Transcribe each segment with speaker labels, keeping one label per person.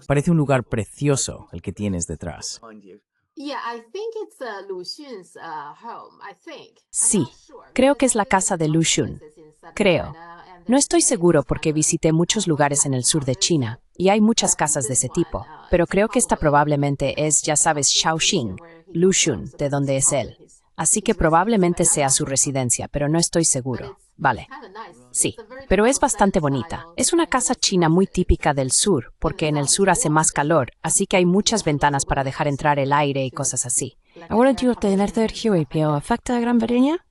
Speaker 1: Parece un lugar precioso el que tienes detrás.
Speaker 2: Sí, creo que es la casa de Lu Xun. Creo. No estoy seguro porque visité muchos lugares en el sur de China y hay muchas casas de ese tipo, pero creo que esta probablemente es, ya sabes, Shaoxing, Lu Xun, de donde es él. Así que probablemente sea su residencia, pero no estoy seguro. Vale. Sí, pero es bastante bonita. Es una casa china muy típica del sur, porque en el sur hace más calor, así que hay muchas ventanas para dejar entrar el aire y cosas así. ¿Ahora tío tener Sergio afecta a Gran Bretaña?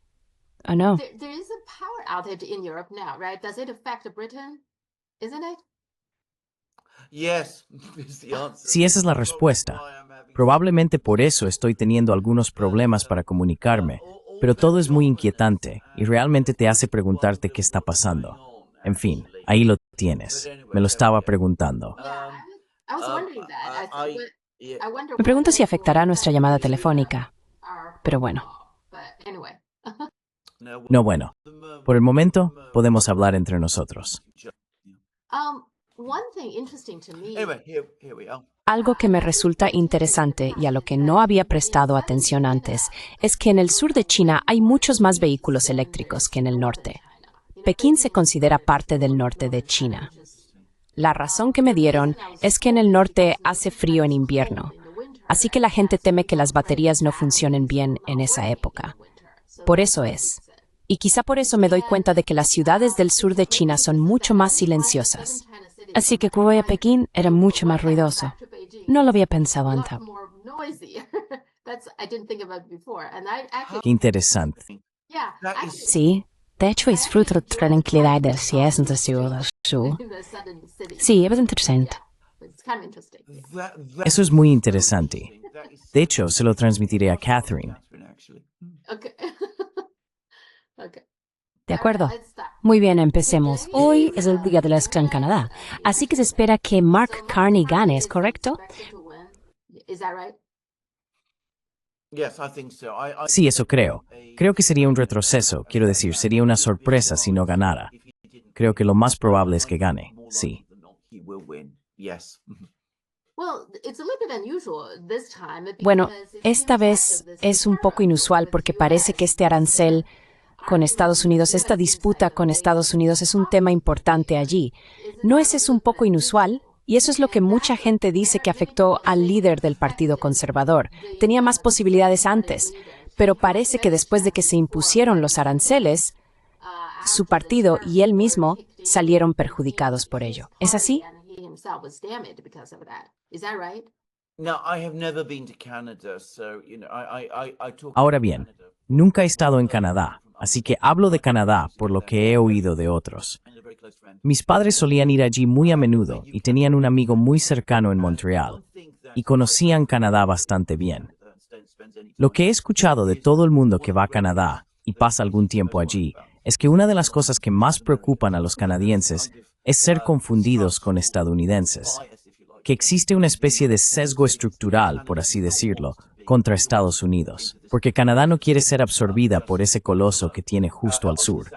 Speaker 2: ¿O no?
Speaker 1: Sí, esa es la respuesta. Probablemente por eso estoy teniendo algunos problemas para comunicarme, pero todo es muy inquietante y realmente te hace preguntarte qué está pasando. En fin, ahí lo tienes. Me lo estaba preguntando.
Speaker 2: Me pregunto si afectará nuestra llamada telefónica, pero bueno.
Speaker 1: No, bueno, por el momento podemos hablar entre nosotros.
Speaker 2: Algo que me resulta interesante y a lo que no había prestado atención antes es que en el sur de China hay muchos más vehículos eléctricos que en el norte. Pekín se considera parte del norte de China. La razón que me dieron es que en el norte hace frío en invierno, así que la gente teme que las baterías no funcionen bien en esa época. Por eso es. Y quizá por eso me doy cuenta de que las ciudades del sur de China son mucho más silenciosas. Así que cuando voy a Pekín era mucho más ruidoso. No lo había pensado antes.
Speaker 1: Qué interesante.
Speaker 2: Sí, de hecho disfruto de la tranquilidad del cielo del sur. Sí, es interesante.
Speaker 1: Eso es muy interesante. De hecho, se lo transmitiré a Catherine.
Speaker 2: De acuerdo. Muy bien, empecemos. Hoy es el día de la escala en Canadá, así que se espera que Mark Carney gane, ¿es correcto?
Speaker 1: Sí, eso creo. Creo que sería un retroceso, quiero decir, sería una sorpresa si no ganara. Creo que lo más probable es que gane, sí.
Speaker 2: Bueno, esta vez es un poco inusual porque parece que este arancel con Estados Unidos, esta disputa con Estados Unidos es un tema importante allí. ¿No es eso un poco inusual? Y eso es lo que mucha gente dice que afectó al líder del Partido Conservador. Tenía más posibilidades antes, pero parece que después de que se impusieron los aranceles, su partido y él mismo salieron perjudicados por ello. ¿Es así?
Speaker 1: Ahora bien, nunca he estado en Canadá, así que hablo de Canadá por lo que he oído de otros. Mis padres solían ir allí muy a menudo y tenían un amigo muy cercano en Montreal, y conocían Canadá bastante bien. Lo que he escuchado de todo el mundo que va a Canadá y pasa algún tiempo allí es que una de las cosas que más preocupan a los canadienses es ser confundidos con estadounidenses, que existe una especie de sesgo estructural, por así decirlo, contra Estados Unidos, porque Canadá no quiere ser absorbida por ese coloso que tiene justo al sur.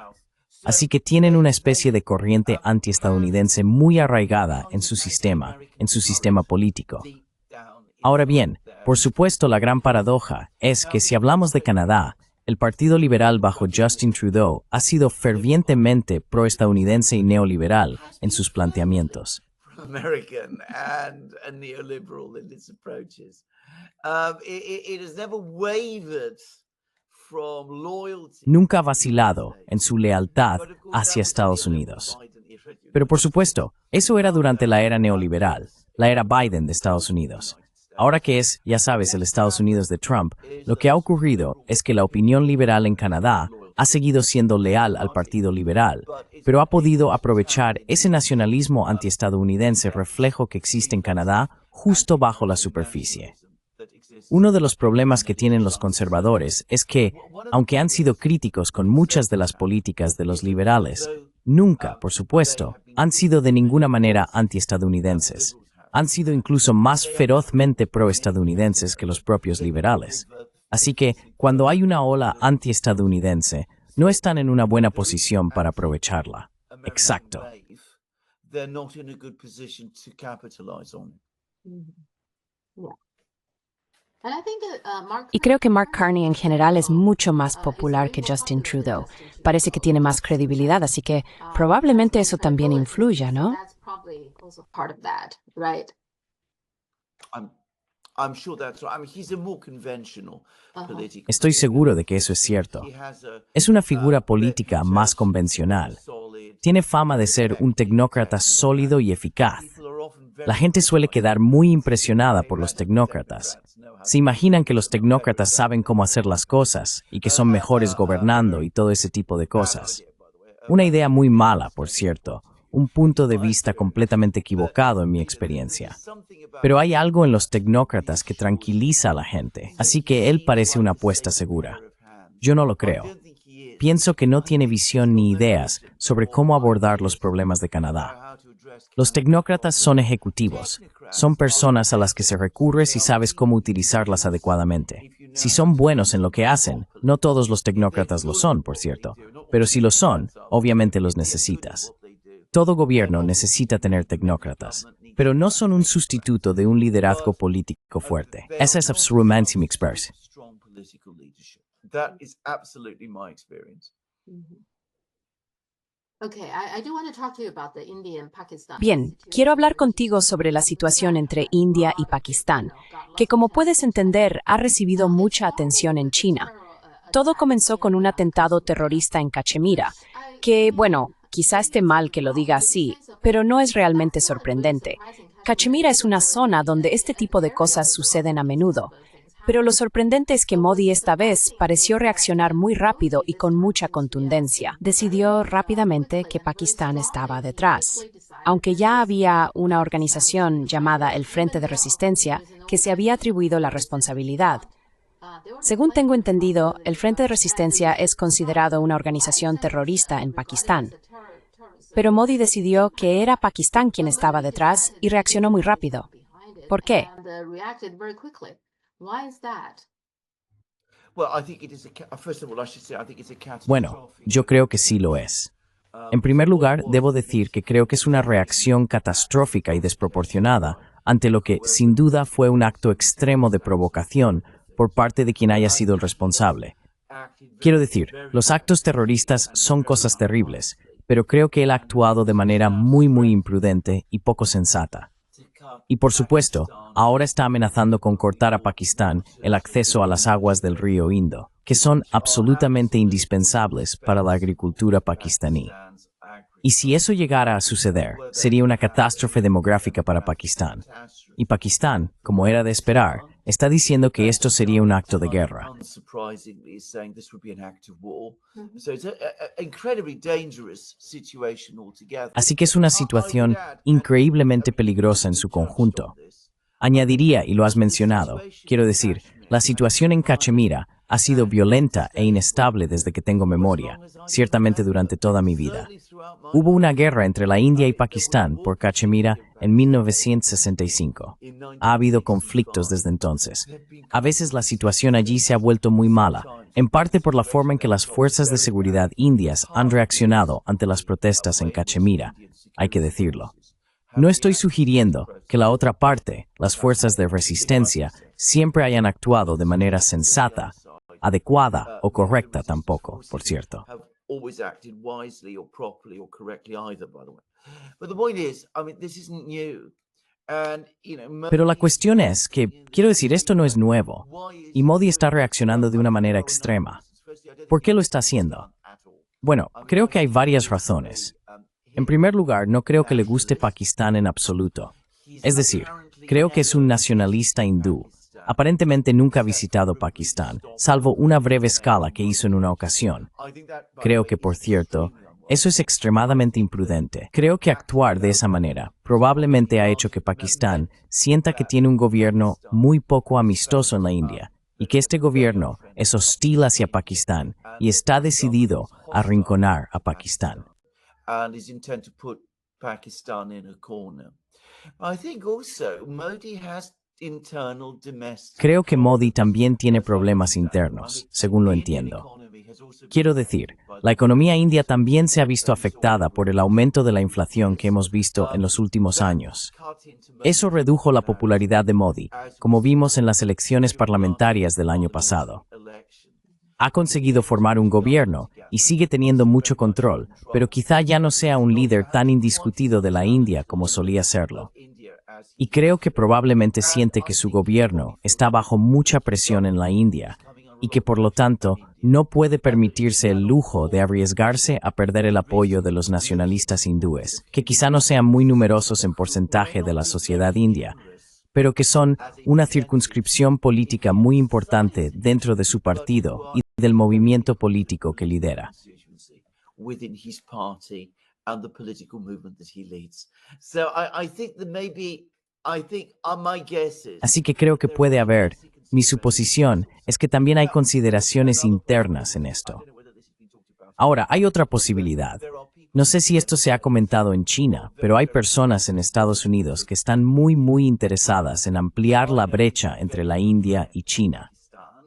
Speaker 1: Así que tienen una especie de corriente antiestadounidense muy arraigada en su sistema político. Ahora bien, por supuesto, la gran paradoja es que si hablamos de Canadá, el Partido Liberal bajo Justin Trudeau ha sido fervientemente proestadounidense y neoliberal en sus planteamientos. Nunca ha vacilado en su lealtad hacia Estados Unidos. Pero por supuesto, eso era durante la era neoliberal, la era Biden de Estados Unidos. Ahora que es, ya sabes, el Estados Unidos de Trump, lo que ha ocurrido es que la opinión liberal en Canadá ha seguido siendo leal al Partido Liberal, pero ha podido aprovechar ese nacionalismo antiestadounidense reflejo que existe en Canadá justo bajo la superficie. Uno de los problemas que tienen los conservadores es que, aunque han sido críticos con muchas de las políticas de los liberales, nunca, por supuesto, han sido de ninguna manera antiestadounidenses. Han sido incluso más ferozmente proestadounidenses que los propios liberales. Así que, cuando hay una ola antiestadounidense, no están en una buena posición para aprovecharla. Exacto.
Speaker 3: they're not in a good position to capitalize on it.
Speaker 2: Y creo que Mark Carney en general es mucho más popular que Justin Trudeau. Parece que tiene más credibilidad, así que probablemente eso también influya, ¿no?
Speaker 3: I'm sure that's right. I mean, he's a more conventional political
Speaker 1: Estoy seguro de que eso es cierto. Es una figura política más convencional. Tiene fama de ser un tecnócrata sólido y eficaz. La gente suele quedar muy impresionada por los tecnócratas. Se imaginan que los tecnócratas saben cómo hacer las cosas y que son mejores gobernando y todo ese tipo de cosas. Una idea muy mala, por cierto. Un punto de vista completamente equivocado en mi experiencia. Pero hay algo en los tecnócratas que tranquiliza a la gente, así que él parece una apuesta segura. Yo no lo creo. Pienso que no tiene visión ni ideas sobre cómo abordar los problemas de Canadá. Los tecnócratas son ejecutivos, son personas a las que se recurre si sabes cómo utilizarlas adecuadamente. Si son buenos en lo que hacen, no todos los tecnócratas lo son, por cierto, pero si lo son, obviamente los necesitas. Todo gobierno necesita tener tecnócratas, pero no son un sustituto de un liderazgo político fuerte. Esa es absolutamente mi experiencia.
Speaker 3: That is absolutely my experience.
Speaker 2: Bien, quiero hablar contigo sobre la situación entre India y Pakistán, que como puedes entender ha recibido mucha atención en China. Todo comenzó con un atentado terrorista en Cachemira, que, bueno, quizá esté mal que lo diga así, pero no es realmente sorprendente. Cachemira es una zona donde este tipo de cosas suceden a menudo. Pero lo sorprendente es que Modi esta vez pareció reaccionar muy rápido y con mucha contundencia. Decidió rápidamente que Pakistán estaba detrás. Aunque ya había una organización llamada el Frente de Resistencia que se había atribuido la responsabilidad. Según tengo entendido, el Frente de Resistencia es considerado una organización terrorista en Pakistán. Pero Modi decidió que era Pakistán quien estaba detrás y reaccionó muy rápido. ¿Por qué?
Speaker 1: Bueno, yo creo que sí lo es. En primer lugar, debo decir que creo que es una reacción catastrófica y desproporcionada ante lo que, sin duda, fue un acto extremo de provocación por parte de quien haya sido el responsable. Quiero decir, los actos terroristas son cosas terribles, pero creo que él ha actuado de manera muy imprudente y poco sensata. Y por supuesto, ahora está amenazando con cortar a Pakistán el acceso a las aguas del río Indo, que son absolutamente indispensables para la agricultura pakistaní. Y si eso llegara a suceder, sería una catástrofe demográfica para Pakistán. Y Pakistán, como era de esperar, está diciendo que esto sería un acto de guerra. Así que es una situación increíblemente peligrosa en su conjunto. Añadiría, y lo has mencionado, quiero decir, la situación en Cachemira ha sido violenta e inestable desde que tengo memoria, ciertamente durante toda mi vida. Hubo una guerra entre la India y Pakistán por Cachemira en 1965. Ha habido conflictos desde entonces. A veces la situación allí se ha vuelto muy mala, en parte por la forma en que las fuerzas de seguridad indias han reaccionado ante las protestas en Cachemira, hay que decirlo. No estoy sugiriendo que la otra parte, las fuerzas de resistencia, siempre hayan actuado de manera sensata, adecuada o correcta tampoco, por cierto. Pero la cuestión es que, quiero decir, esto no es nuevo, y Modi está reaccionando de una manera extrema. ¿Por qué lo está haciendo? Bueno, creo que hay varias razones. En primer lugar, no creo que le guste Pakistán en absoluto. Es decir, creo que es un nacionalista hindú. Aparentemente nunca ha visitado Pakistán, salvo una breve escala que hizo en una ocasión. Creo que, por cierto, eso es extremadamente imprudente. Creo que actuar de esa manera probablemente ha hecho que Pakistán sienta que tiene un gobierno muy poco amistoso en la India y que este gobierno es hostil hacia Pakistán y está decidido a arrinconar a Pakistán. Creo que Modi también tiene problemas internos, según lo entiendo. Quiero decir, la economía india también se ha visto afectada por el aumento de la inflación que hemos visto en los últimos años. Eso redujo la popularidad de Modi, como vimos en las elecciones parlamentarias del año pasado. Ha conseguido formar un gobierno y sigue teniendo mucho control, pero quizá ya no sea un líder tan indiscutido de la India como solía serlo. Y creo que probablemente siente que su gobierno está bajo mucha presión en la India y que por lo tanto no puede permitirse el lujo de arriesgarse a perder el apoyo de los nacionalistas hindúes, que quizá no sean muy numerosos en porcentaje de la sociedad india, pero que son una circunscripción política muy importante dentro de su partido y del movimiento político que lidera. Así que creo que puede haber, mi suposición es que también hay consideraciones internas en esto. Ahora, hay otra posibilidad. No sé si esto se ha comentado en China, pero hay personas en Estados Unidos que están muy interesadas en ampliar la brecha entre la India y China.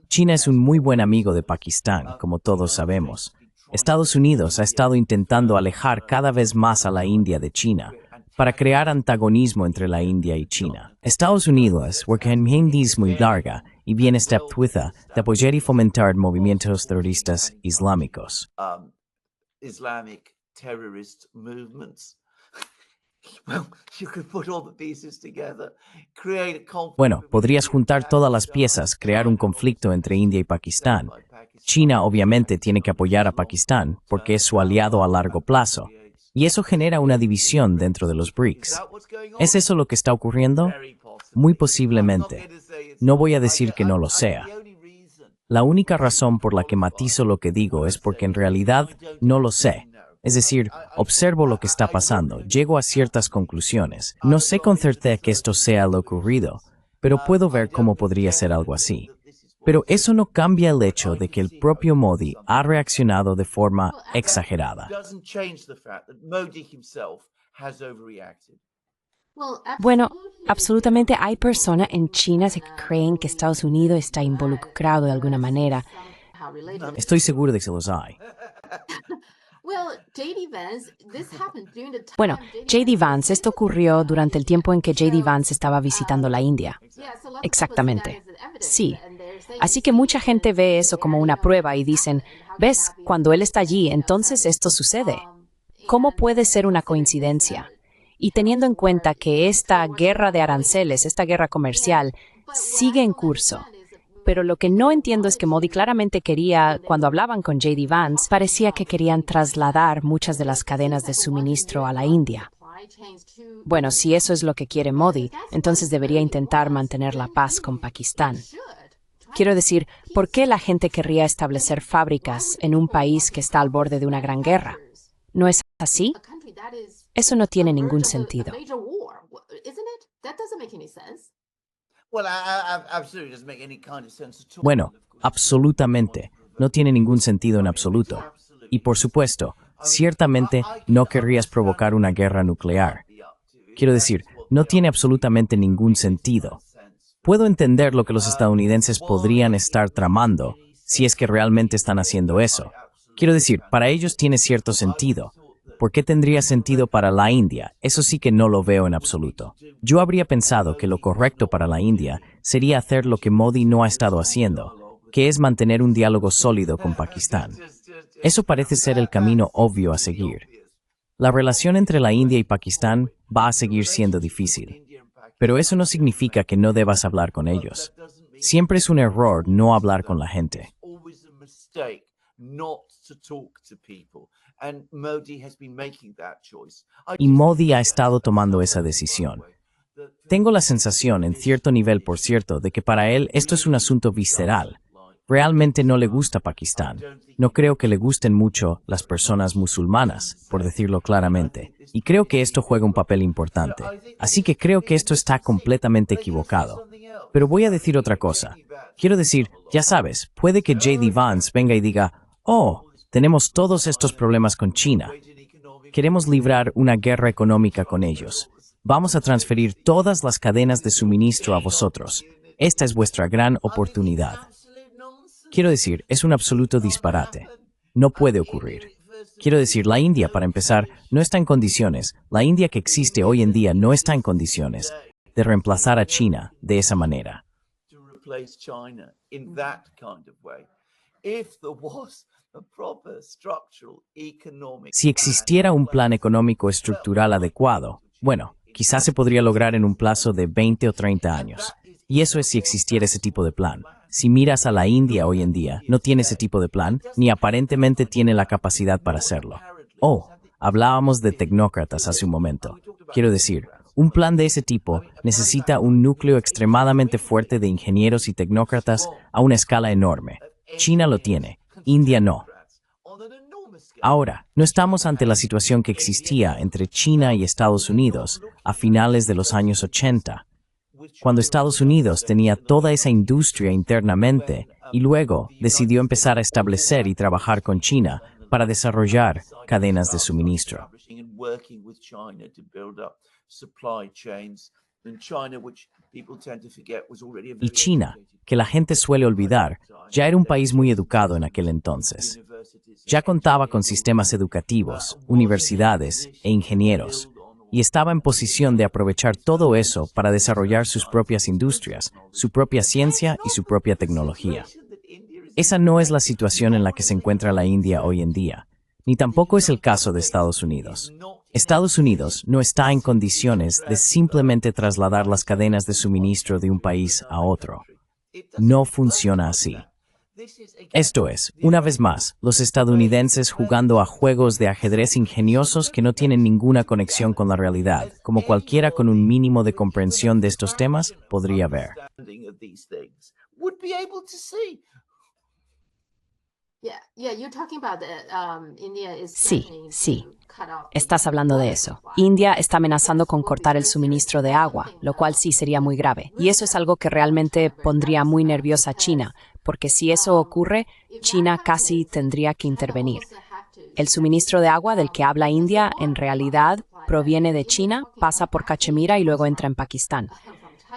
Speaker 1: China es un muy buen amigo de Pakistán, como todos sabemos. Estados Unidos ha estado intentando alejar cada vez más a la India de China, para crear antagonismo entre la India y China. Estados Unidos, porque en es muy larga y bien estatuida de apoyar y fomentar movimientos terroristas islámicos.
Speaker 3: Islamic terrorist movements. Well, you could put all the pieces together, create a conflict.
Speaker 1: Bueno, podrías juntar todas las piezas, crear un conflicto entre India y Pakistán. China obviamente tiene que apoyar a Pakistán porque es su aliado a largo plazo. Y eso genera una división dentro de los BRICS. ¿Es eso lo que está ocurriendo? Muy posiblemente. No voy a decir que no lo sea. La única razón por la que matizo lo que digo es porque en realidad no lo sé. Es decir, observo lo que está pasando, llego a ciertas conclusiones. No sé con certeza que esto sea lo ocurrido, pero puedo ver cómo podría ser algo así. Pero eso no cambia el hecho de que el propio Modi ha reaccionado de forma exagerada.
Speaker 2: Bueno, absolutamente hay personas en China que creen que Estados Unidos está involucrado de alguna manera.
Speaker 1: Estoy seguro de que se los hay.
Speaker 2: Bueno, J.D. Vance, esto ocurrió durante el tiempo en que J.D. Vance estaba visitando la India. Exactamente. Sí. Así que mucha gente ve eso como una prueba y dicen, ¿ves? Cuando él está allí, entonces esto sucede. ¿Cómo puede ser una coincidencia? Y teniendo en cuenta que esta guerra de aranceles, esta guerra comercial, sigue en curso. Pero lo que no entiendo es que Modi claramente quería, cuando hablaban con J.D. Vance, parecía que querían trasladar muchas de las cadenas de suministro a la India. Bueno, si eso es lo que quiere Modi, entonces debería intentar mantener la paz con Pakistán. Quiero decir, ¿por qué la gente querría establecer fábricas en un país que está al borde de una gran guerra? ¿No es así? Eso no tiene ningún sentido.
Speaker 1: Bueno, absolutamente. No tiene ningún sentido en absoluto. Y por supuesto, ciertamente no querrías provocar una guerra nuclear. Quiero decir, no tiene absolutamente ningún sentido. Puedo entender lo que los estadounidenses podrían estar tramando, si es que realmente están haciendo eso. Quiero decir, para ellos tiene cierto sentido. ¿Por qué tendría sentido para la India? Eso sí que no lo veo en absoluto. Yo habría pensado que lo correcto para la India sería hacer lo que Modi no ha estado haciendo, que es mantener un diálogo sólido con Pakistán. Eso parece ser el camino obvio a seguir. La relación entre la India y Pakistán va a seguir siendo difícil. Pero eso no significa que no debas hablar con ellos. Siempre es un error no hablar con la gente. Y Modi ha estado tomando esa decisión. Tengo la sensación, en cierto nivel por cierto, de que para él esto es un asunto visceral. Realmente no le gusta Pakistán. No creo que le gusten mucho las personas musulmanas, por decirlo claramente. Y creo que esto juega un papel importante. Así que creo que esto está completamente equivocado. Pero voy a decir otra cosa. Quiero decir, ya sabes, puede que J.D. Vance venga y diga, oh, tenemos todos estos problemas con China. Queremos librar una guerra económica con ellos. Vamos a transferir todas las cadenas de suministro a vosotros. Esta es vuestra gran oportunidad. Quiero decir, es un absoluto disparate. No puede ocurrir. Quiero decir, la India, para empezar, no está en condiciones, la India que existe hoy en día no está en condiciones de reemplazar a China de esa manera.
Speaker 3: To replace China in that kind of way. If there was a proper structural economic
Speaker 1: Si existiera un plan económico estructural adecuado, bueno, quizás se podría lograr en un plazo de 20 o 30 años. Y eso es si existiera ese tipo de plan. Si miras a la India hoy en día, no tiene ese tipo de plan, ni aparentemente tiene la capacidad para hacerlo. Oh, hablábamos de tecnócratas hace un momento. Quiero decir, un plan de ese tipo necesita un núcleo extremadamente fuerte de ingenieros y tecnócratas a una escala enorme. China lo tiene, India no. Ahora, no estamos ante la situación que existía entre China y Estados Unidos a finales de los años 80, cuando Estados Unidos tenía toda esa industria internamente y luego decidió empezar a establecer y trabajar con China para desarrollar cadenas de suministro. Y China, que la gente suele olvidar, ya era un país muy educado en aquel entonces. Ya contaba con sistemas educativos, universidades e ingenieros, y estaba en posición de aprovechar todo eso para desarrollar sus propias industrias, su propia ciencia y su propia tecnología. Esa no es la situación en la que se encuentra la India hoy en día, ni tampoco es el caso de Estados Unidos. Estados Unidos no está en condiciones de simplemente trasladar las cadenas de suministro de un país a otro. No funciona así. Esto es, una vez más, los estadounidenses jugando a juegos de ajedrez ingeniosos que no tienen ninguna conexión con la realidad, como cualquiera con un mínimo de comprensión de estos temas podría ver.
Speaker 2: Sí. Estás hablando de eso. India está amenazando con cortar el suministro de agua, lo cual sí sería muy grave. Y eso es algo que realmente pondría muy nerviosa a China, porque si eso ocurre, China casi tendría que intervenir. El suministro de agua del que habla India en realidad proviene de China, pasa por Cachemira y luego entra en Pakistán.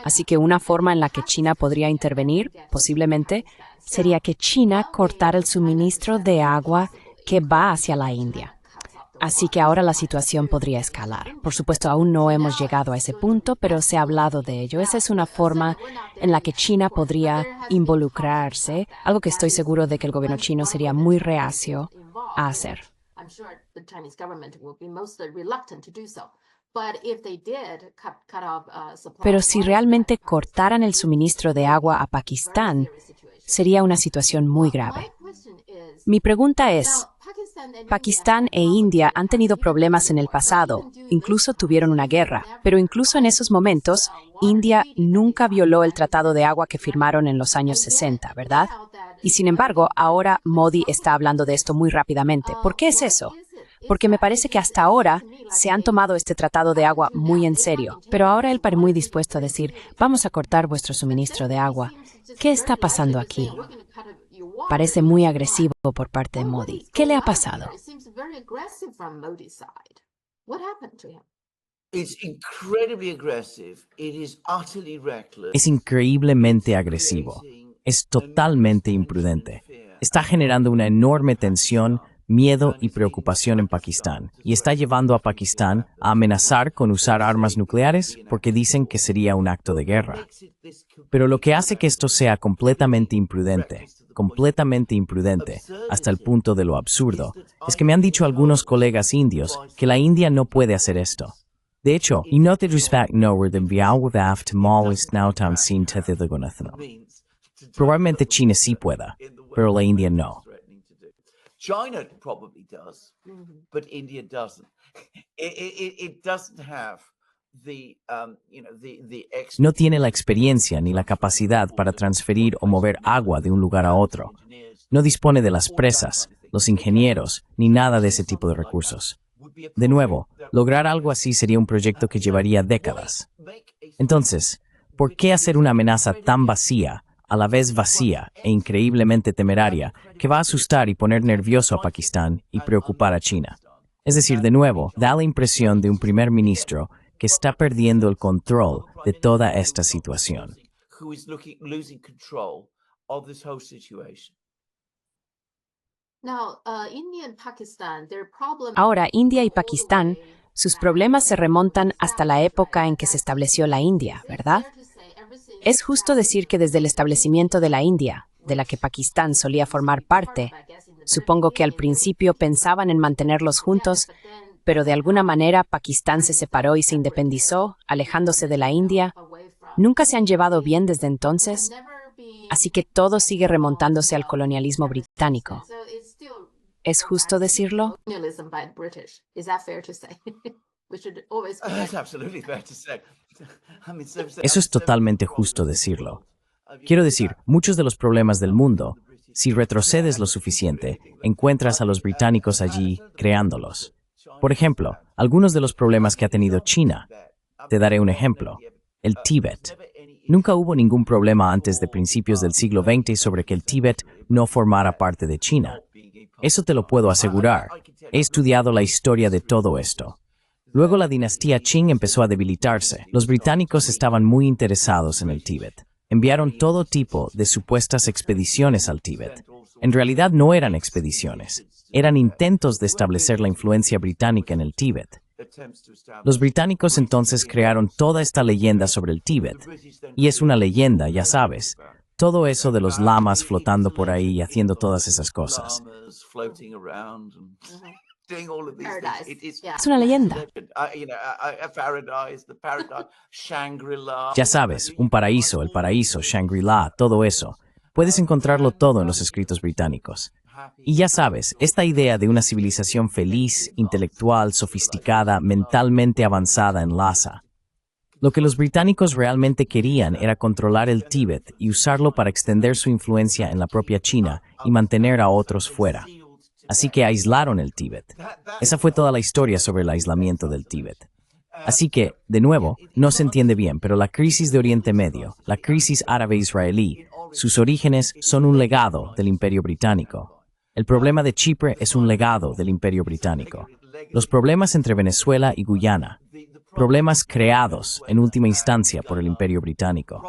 Speaker 2: Así que una forma en la que China podría intervenir, posiblemente, sería que China cortara el suministro de agua que va hacia la India. Así que ahora la situación podría escalar. Por supuesto, aún no hemos llegado a ese punto, pero se ha hablado de ello. Esa es una forma en la que China podría involucrarse, algo que estoy seguro de que el gobierno chino sería muy reacio a hacer. Pero si realmente cortaran el suministro de agua a Pakistán, sería una situación muy grave. Mi pregunta es, Pakistán e India han tenido problemas en el pasado, incluso tuvieron una guerra, pero incluso en esos momentos, India nunca violó el tratado de agua que firmaron en los años 60, ¿verdad? Y sin embargo, ahora Modi está hablando de esto muy rápidamente. ¿Por qué es eso? Porque me parece que hasta ahora se han tomado este tratado de agua muy en serio, pero ahora él parece muy dispuesto a decir, vamos a cortar vuestro suministro de agua. ¿Qué está pasando aquí? Parece muy agresivo por parte de Modi. ¿Qué le ha pasado?
Speaker 1: Es increíblemente agresivo. Es totalmente imprudente. Está generando una enorme tensión, miedo y preocupación en Pakistán, y está llevando a Pakistán a amenazar con usar armas nucleares porque dicen que sería un acto de guerra. Pero lo que hace que esto sea completamente imprudente, hasta el punto de lo absurdo, es que me han dicho algunos colegas indios que la India no puede hacer esto. De hecho, y no te respect no de probablemente China sí pueda, pero la India no.
Speaker 3: China probably does, but India doesn't. It doesn't have the
Speaker 1: No tiene la experiencia ni la capacidad para transferir o mover agua de un lugar a otro. No dispone de las presas, los ingenieros, ni nada de ese tipo de recursos. De nuevo, lograr algo así sería un proyecto que llevaría décadas. Entonces, ¿por qué hacer una amenaza tan vacía, a la vez vacía e increíblemente temeraria, que va a asustar y poner nervioso a Pakistán y preocupar a China? Es decir, de nuevo, da la impresión de un primer ministro que está perdiendo el control de toda esta situación.
Speaker 2: Ahora, India y Pakistán, sus problemas se remontan hasta la época en que se estableció la India, ¿verdad? Es justo decir que desde el establecimiento de la India, de la que Pakistán solía formar parte, supongo que al principio pensaban en mantenerlos juntos, pero de alguna manera Pakistán se separó y se independizó, alejándose de la India. Nunca se han llevado bien desde entonces, así que todo sigue remontándose al colonialismo británico. ¿Es justo decirlo?
Speaker 3: That's absolutely fair to say.
Speaker 1: Eso es totalmente justo decirlo. Quiero decir, muchos de los problemas del mundo, si retrocedes lo suficiente, encuentras a los británicos allí creándolos. Por ejemplo, algunos de los problemas que ha tenido China. Te daré un ejemplo. El Tíbet. Nunca hubo ningún problema antes de principios del siglo XX sobre que el Tíbet no formara parte de China. Eso te lo puedo asegurar. He estudiado la historia de todo esto. Luego la dinastía Qing empezó a debilitarse. Los británicos estaban muy interesados en el Tíbet. Enviaron todo tipo de supuestas expediciones al Tíbet. En realidad no eran expediciones. Eran intentos de establecer la influencia británica en el Tíbet. Los británicos entonces crearon toda esta leyenda sobre el Tíbet. Y es una leyenda, ya sabes. Todo eso de los lamas flotando por ahí y haciendo todas esas cosas.
Speaker 2: Es una leyenda.
Speaker 1: Ya sabes, un paraíso, el paraíso, Shangri-La, todo eso. Puedes encontrarlo todo en los escritos británicos. Y ya sabes, esta idea de una civilización feliz, intelectual, sofisticada, mentalmente avanzada en Lhasa. Lo que los británicos realmente querían era controlar el Tíbet y usarlo para extender su influencia en la propia China y mantener a otros fuera. Así que aislaron el Tíbet. Esa fue toda la historia sobre el aislamiento del Tíbet. Así que, de nuevo, no se entiende bien, pero la crisis de Oriente Medio, la crisis árabe-israelí, sus orígenes son un legado del Imperio Británico. El problema de Chipre es un legado del Imperio Británico. Los problemas entre Venezuela y Guyana, problemas creados en última instancia por el Imperio Británico.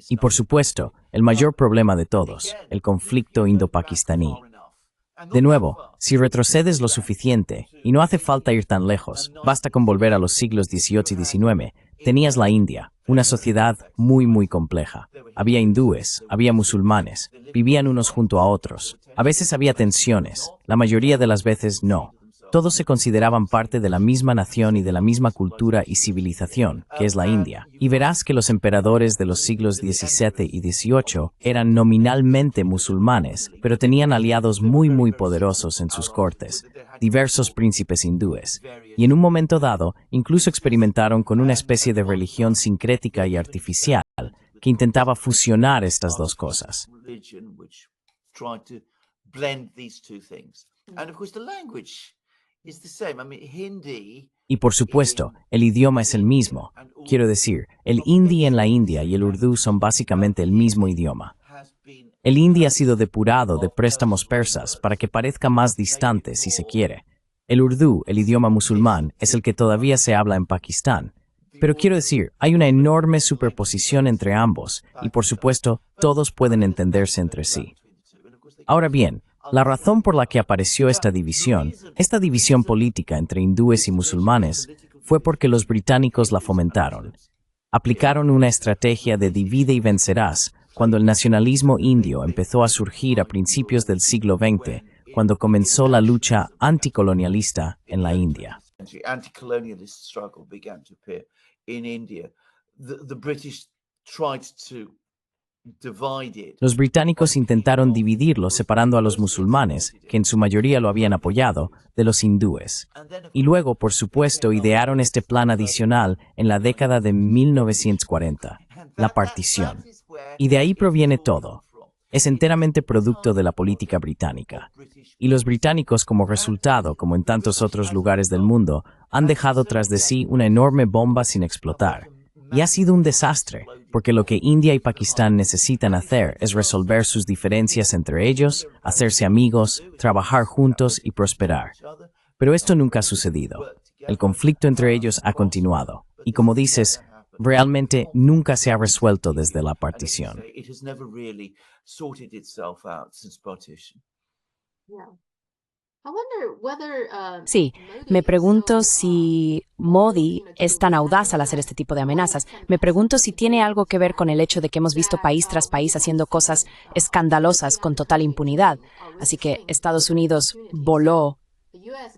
Speaker 1: Y por supuesto, el mayor problema de todos, el conflicto indo-pakistaní. De nuevo, si retrocedes lo suficiente, y no hace falta ir tan lejos, basta con volver a los siglos XVIII y XIX, tenías la India, una sociedad muy compleja. Había hindúes, había musulmanes, vivían unos junto a otros. A veces había tensiones, la mayoría de las veces no. Todos se consideraban parte de la misma nación y de la misma cultura y civilización, que es la India. Y verás que los emperadores de los siglos XVII y XVIII eran nominalmente musulmanes, pero tenían aliados muy poderosos en sus cortes, diversos príncipes hindúes. Y en un momento dado, incluso experimentaron con una especie de religión sincrética y artificial, que intentaba fusionar estas dos cosas. Y por supuesto, el idioma es el mismo. Quiero decir, el hindi en la India y el urdu son básicamente el mismo idioma. El hindi ha sido depurado de préstamos persas para que parezca más distante si se quiere. El urdu, el idioma musulmán, es el que todavía se habla en Pakistán. Pero quiero decir, hay una enorme superposición entre ambos y por supuesto, todos pueden entenderse entre sí. Ahora bien, la razón por la que apareció esta división política entre hindúes y musulmanes, fue porque los británicos la fomentaron. Aplicaron una estrategia de divide y vencerás cuando el nacionalismo indio empezó a surgir a principios del siglo XX, cuando comenzó la lucha anticolonialista en la India. Los británicos intentaron dividirlo separando a los musulmanes, que en su mayoría lo habían apoyado, de los hindúes. Y luego, por supuesto, idearon este plan adicional en la década de 1940, la partición. Y de ahí proviene todo. Es enteramente producto de la política británica. Y los británicos, como resultado, como en tantos otros lugares del mundo, han dejado tras de sí una enorme bomba sin explotar. Y ha sido un desastre, porque lo que India y Pakistán necesitan hacer es resolver sus diferencias entre ellos, hacerse amigos, trabajar juntos y prosperar. Pero esto nunca ha sucedido. El conflicto entre ellos ha continuado. Y como dices, Realmente nunca se ha resuelto desde la partición.
Speaker 3: It has never really sorted itself out since partition.
Speaker 2: Sí, me pregunto si Modi es tan audaz al hacer este tipo de amenazas. Me pregunto si tiene algo que ver con el hecho de que hemos visto país tras país haciendo cosas escandalosas con total impunidad. Así que Estados Unidos voló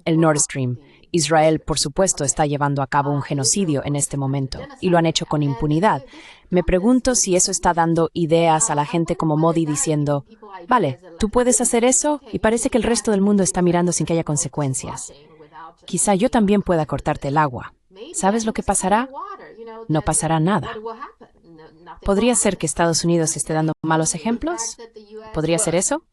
Speaker 2: el Nord Stream. Israel, por supuesto, está llevando a cabo un genocidio en este momento y lo han hecho con impunidad. Me pregunto si eso está dando ideas a la gente como Modi diciendo, vale, tú puedes hacer eso y parece que el resto del mundo está mirando sin que haya consecuencias. Quizá yo también pueda cortarte el agua. ¿Sabes lo que pasará? No pasará nada. ¿Podría ser que Estados Unidos esté dando malos ejemplos? ¿Podría ser eso?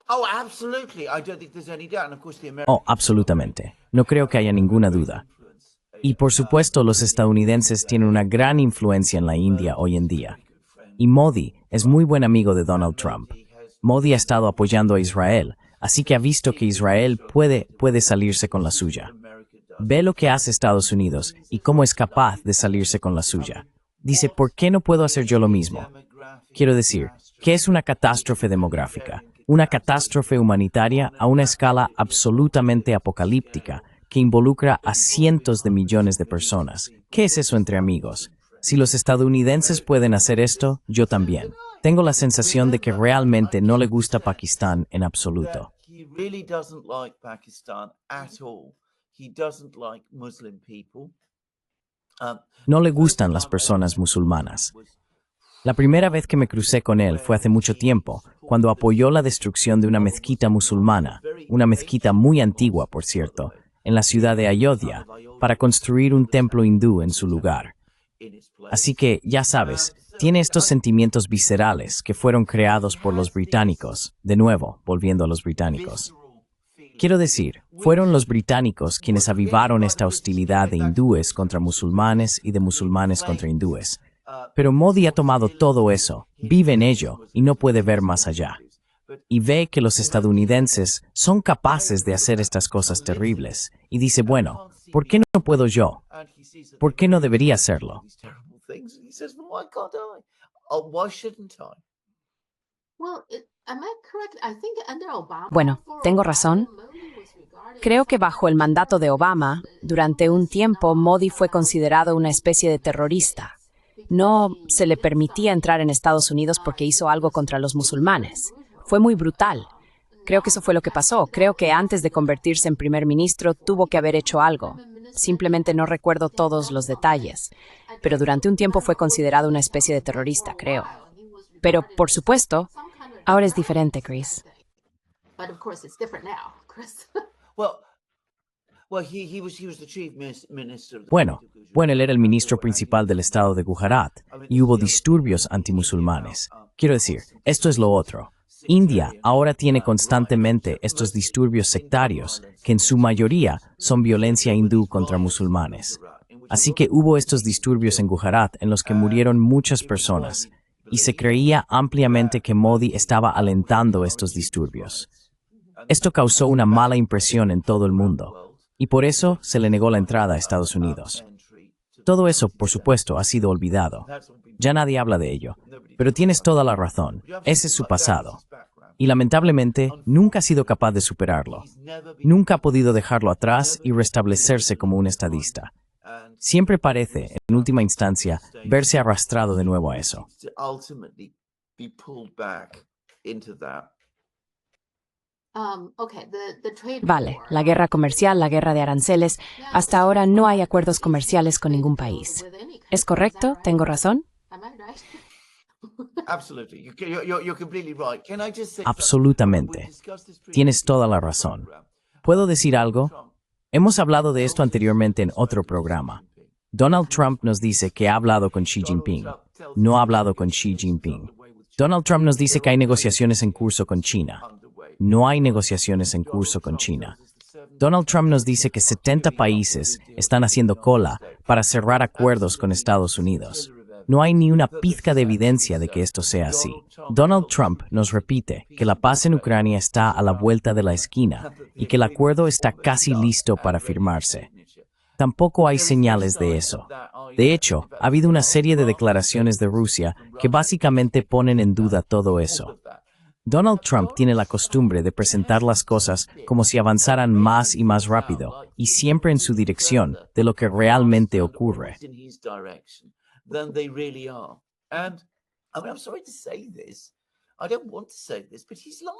Speaker 3: Oh, absolutely. I don't think there's any doubt. And of course, the
Speaker 1: Oh, absolutamente. No creo que haya ninguna duda. Y por supuesto, los estadounidenses tienen una gran influencia en la India hoy en día. Y Modi es muy buen amigo de Donald Trump. Modi ha estado apoyando a Israel, así que ha visto que Israel puede salirse con la suya. Ve lo que hace Estados Unidos y cómo es capaz de salirse con la suya. Dice, ¿por qué no puedo hacer yo lo mismo? Quiero decir, ¿qué es una catástrofe demográfica? Una catástrofe humanitaria a una escala absolutamente apocalíptica que involucra a cientos de millones de personas. ¿Qué es eso entre amigos? Si los estadounidenses pueden hacer esto, yo también. Tengo la sensación de que realmente no le gusta Pakistán en absoluto.
Speaker 3: he really doesn't like Pakistan at all. He doesn't like Muslim people.
Speaker 1: No le gustan las personas musulmanas. La primera vez que me crucé con él fue hace mucho tiempo, cuando apoyó la destrucción de una mezquita musulmana, una mezquita muy antigua, por cierto, en la ciudad de Ayodhya, para construir un templo hindú en su lugar. Así que, ya sabes, tiene estos sentimientos viscerales que fueron creados por los británicos, de nuevo, volviendo a los británicos. Quiero decir, fueron los británicos quienes avivaron esta hostilidad de hindúes contra musulmanes y de musulmanes contra hindúes. Pero Modi ha tomado todo eso, vive en ello y no puede ver más allá. Y ve que los estadounidenses son capaces de hacer estas cosas terribles. Y dice, bueno, ¿por qué no puedo yo? ¿Por qué no debería hacerlo?
Speaker 2: Bueno, ¿tengo razón? Creo que bajo el mandato de Obama, durante un tiempo Modi fue considerado una especie de terrorista. No se le permitía entrar en Estados Unidos porque hizo algo contra los musulmanes. Fue muy brutal. Creo que eso fue lo que pasó. Creo que antes de convertirse en primer ministro tuvo que haber hecho algo. Simplemente no recuerdo todos los detalles. Pero durante un tiempo fue considerado una especie de terrorista, creo. Pero, por supuesto, ahora es diferente, Chris.
Speaker 1: Bueno, él era el ministro principal del estado de Gujarat y hubo disturbios antimusulmanes. Quiero decir, esto es lo otro. India ahora tiene constantemente estos disturbios sectarios, que en su mayoría son violencia hindú contra musulmanes. Así que hubo estos disturbios en Gujarat en los que murieron muchas personas, y se creía ampliamente que Modi estaba alentando estos disturbios. Esto causó una mala impresión en todo el mundo, y por eso se le negó la entrada a Estados Unidos. Todo eso, por supuesto, ha sido olvidado. Ya nadie habla de ello, pero tienes toda la razón. Ese es su pasado. Y lamentablemente, nunca ha sido capaz de superarlo. Nunca ha podido dejarlo atrás y restablecerse como un estadista. Siempre parece, en última instancia, verse arrastrado de nuevo a eso.
Speaker 2: Vale, la guerra comercial, la guerra de aranceles. Hasta ahora no hay acuerdos comerciales con ningún país. ¿Es correcto? ¿Tengo razón?
Speaker 1: Absolutamente. Tienes toda la razón. ¿Puedo decir algo? Hemos hablado de esto anteriormente en otro programa. Donald Trump nos dice que ha hablado con Xi Jinping. No ha hablado con Xi Jinping. Donald Trump nos dice que hay negociaciones en curso con China. No hay negociaciones en curso con China. Donald Trump nos dice que 70 países están haciendo cola para cerrar acuerdos con Estados Unidos. No hay ni una pizca de evidencia de que esto sea así. Donald Trump nos repite que la paz en Ucrania está a la vuelta de la esquina y que el acuerdo está casi listo para firmarse. Tampoco hay señales de eso. De hecho, ha habido una serie de declaraciones de Rusia que básicamente ponen en duda todo eso. Donald Trump tiene la costumbre de presentar las cosas como si avanzaran más y más rápido, y siempre en su dirección de lo que realmente ocurre.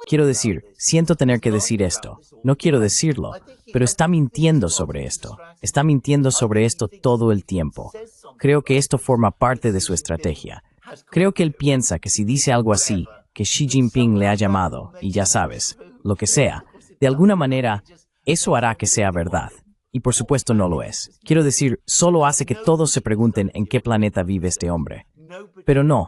Speaker 1: Quiero decir, siento tener que decir esto. No quiero decirlo, pero está mintiendo sobre esto. Está mintiendo sobre esto todo el tiempo. Creo que esto forma parte de su estrategia. Creo que él piensa que si dice algo así, que Xi Jinping le ha llamado, y ya sabes, lo que sea, de alguna manera, eso hará que sea verdad. Y por supuesto no lo es. Quiero decir, solo hace que todos se pregunten en qué planeta vive este hombre. Pero no,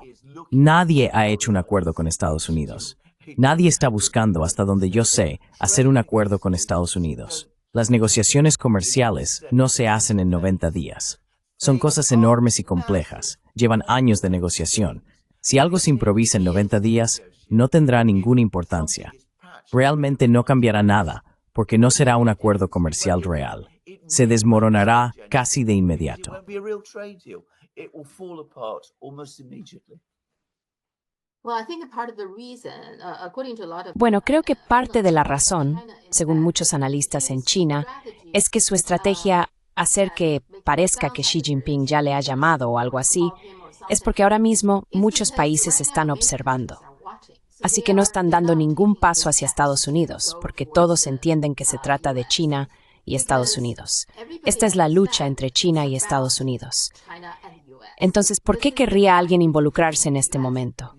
Speaker 1: nadie ha hecho un acuerdo con Estados Unidos. Nadie está buscando, hasta donde yo sé, hacer un acuerdo con Estados Unidos. Las negociaciones comerciales no se hacen en 90 días. Son cosas enormes y complejas. Llevan años de negociación. Si algo se improvisa en 90 días, no tendrá ninguna importancia. Realmente no cambiará nada, porque no será un acuerdo comercial real. Se desmoronará casi de inmediato.
Speaker 2: Bueno, creo que parte de la razón, según muchos analistas en China, es que su estrategia hacer que parezca que Xi Jinping ya le ha llamado o algo así, es porque ahora mismo muchos países están observando. Así que no están dando ningún paso hacia Estados Unidos, porque todos entienden que se trata de China y Estados Unidos. Esta es la lucha entre China y Estados Entonces, ¿por qué querría alguien involucrarse en este momento?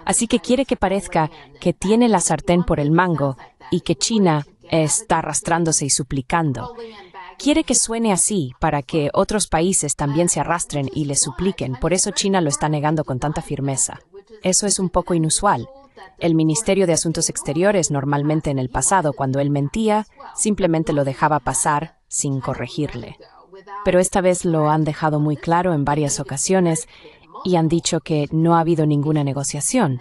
Speaker 2: Así que quiere que parezca que tiene la sartén por el mango y que China está arrastrándose y suplicando. Quiere que suene así para que otros países también se arrastren y le supliquen. Por eso China lo está negando con tanta firmeza. Eso es un poco inusual. El Ministerio de Asuntos Exteriores normalmente en el pasado, cuando él mentía, simplemente lo dejaba pasar sin corregirle. Pero esta vez lo han dejado muy claro en varias ocasiones y han dicho que no ha habido ninguna negociación.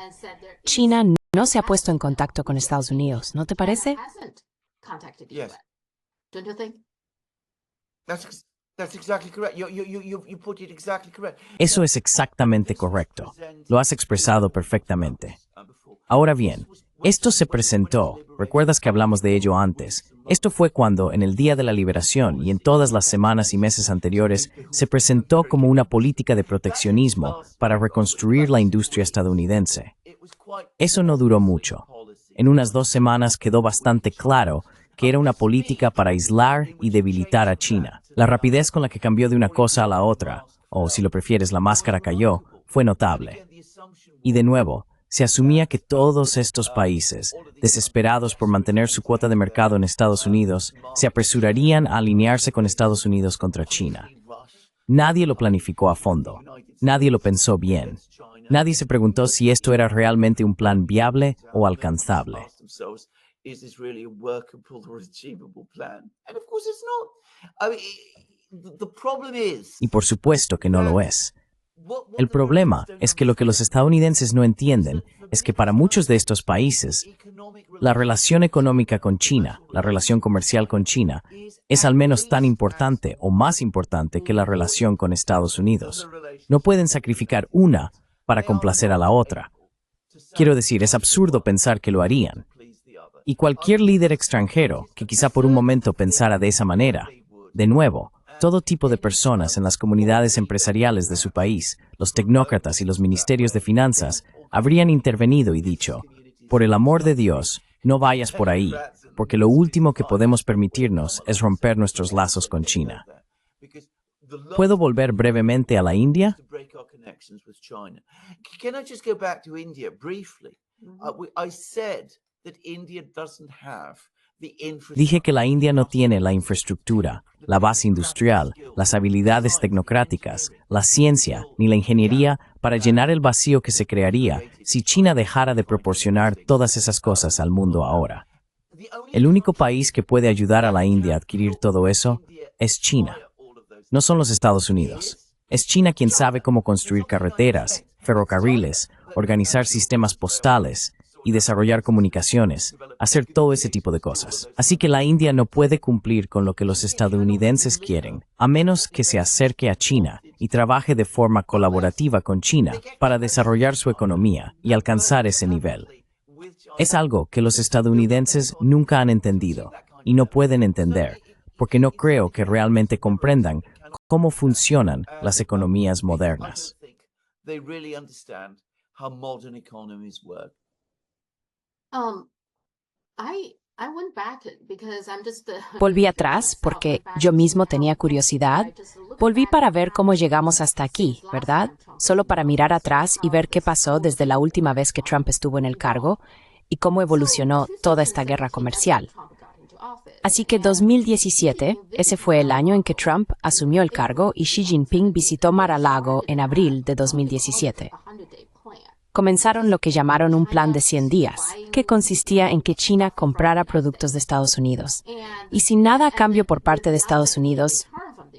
Speaker 2: China no se ha puesto en contacto con Estados Unidos, ¿no te parece?
Speaker 1: Eso es exactamente correcto. Lo has expresado perfectamente. Ahora bien, esto se presentó, recuerdas que hablamos de ello antes, esto fue cuando, en el Día de la Liberación y en todas las semanas y meses anteriores, se presentó como una política de proteccionismo para reconstruir la industria estadounidense. Eso no duró mucho. En unas 2 semanas quedó bastante claro que era una política para aislar y debilitar a China. La rapidez con la que cambió de una cosa a la otra, o si lo prefieres, la máscara cayó, fue notable. Y de nuevo, se asumía que todos estos países, desesperados por mantener su cuota de mercado en Estados Unidos, se apresurarían a alinearse con Estados Unidos contra China. Nadie lo planificó a fondo. Nadie lo pensó bien. Nadie se preguntó si esto era realmente un plan viable o alcanzable. Y por supuesto que no lo es. El problema es que lo que los estadounidenses no entienden es que para muchos de estos países, la relación económica con China, la relación comercial con China, es al menos tan importante o más importante que la relación con Estados Unidos. No pueden sacrificar una para complacer a la otra. Quiero decir, es absurdo pensar que lo harían. Y cualquier líder extranjero que quizá por un momento pensara de esa manera, de nuevo, todo tipo de personas en las comunidades empresariales de su país, los tecnócratas y los ministerios de finanzas, habrían intervenido y dicho, por el amor de Dios, no vayas por ahí, porque lo último que podemos permitirnos es romper nuestros lazos con China. ¿Puedo volver brevemente a la India? Dije que la India no tiene la infraestructura, la base industrial, las habilidades tecnocráticas, la ciencia ni la ingeniería para llenar el vacío que se crearía si China dejara de proporcionar todas esas cosas al mundo ahora. El único país que puede ayudar a la India a adquirir todo eso es China. No son los Estados Unidos. Es China quien sabe cómo construir carreteras, ferrocarriles, organizar sistemas postales y desarrollar comunicaciones, hacer todo ese tipo de cosas. Así que la India no puede cumplir con lo que los estadounidenses quieren, a menos que se acerque a China y trabaje de forma colaborativa con China para desarrollar su economía y alcanzar ese nivel. Es algo que los estadounidenses nunca han entendido y no pueden entender, porque no creo que realmente comprendan cómo funcionan las economías modernas.
Speaker 3: They really understand how modern economies work.
Speaker 4: I went back because I'm just
Speaker 2: Volví atrás porque yo mismo tenía curiosidad. Volví para ver cómo llegamos hasta aquí, ¿verdad? Solo para mirar atrás y ver qué pasó desde la última vez que Trump estuvo en el cargo y cómo evolucionó toda esta guerra comercial. Así que 2017, ese fue el año en que Trump asumió el cargo y Xi Jinping visitó Mar-a-Lago en abril de 2017. Comenzaron lo que llamaron un plan de 100 días, que consistía en que China comprara productos de Estados Unidos. Y sin nada a cambio por parte de Estados Unidos,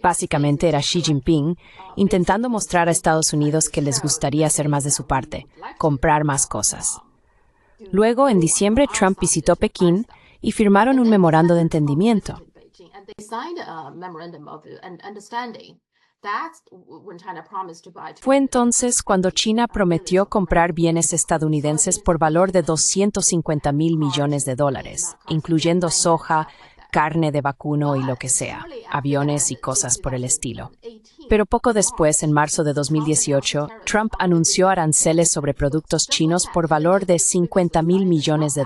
Speaker 2: básicamente era Xi Jinping intentando mostrar a Estados Unidos que les gustaría hacer más de su parte, comprar más cosas. Luego, en diciembre, Trump visitó Pekín y firmaron un memorando de entendimiento. Fue entonces cuando China prometió comprar bienes estadounidenses por valor de $250 mil millones, incluyendo soja, carne de vacuno y lo que sea, aviones y cosas por el estilo. Pero poco después, en marzo de 2018, Trump anunció aranceles sobre productos chinos por valor de $50 mil millones.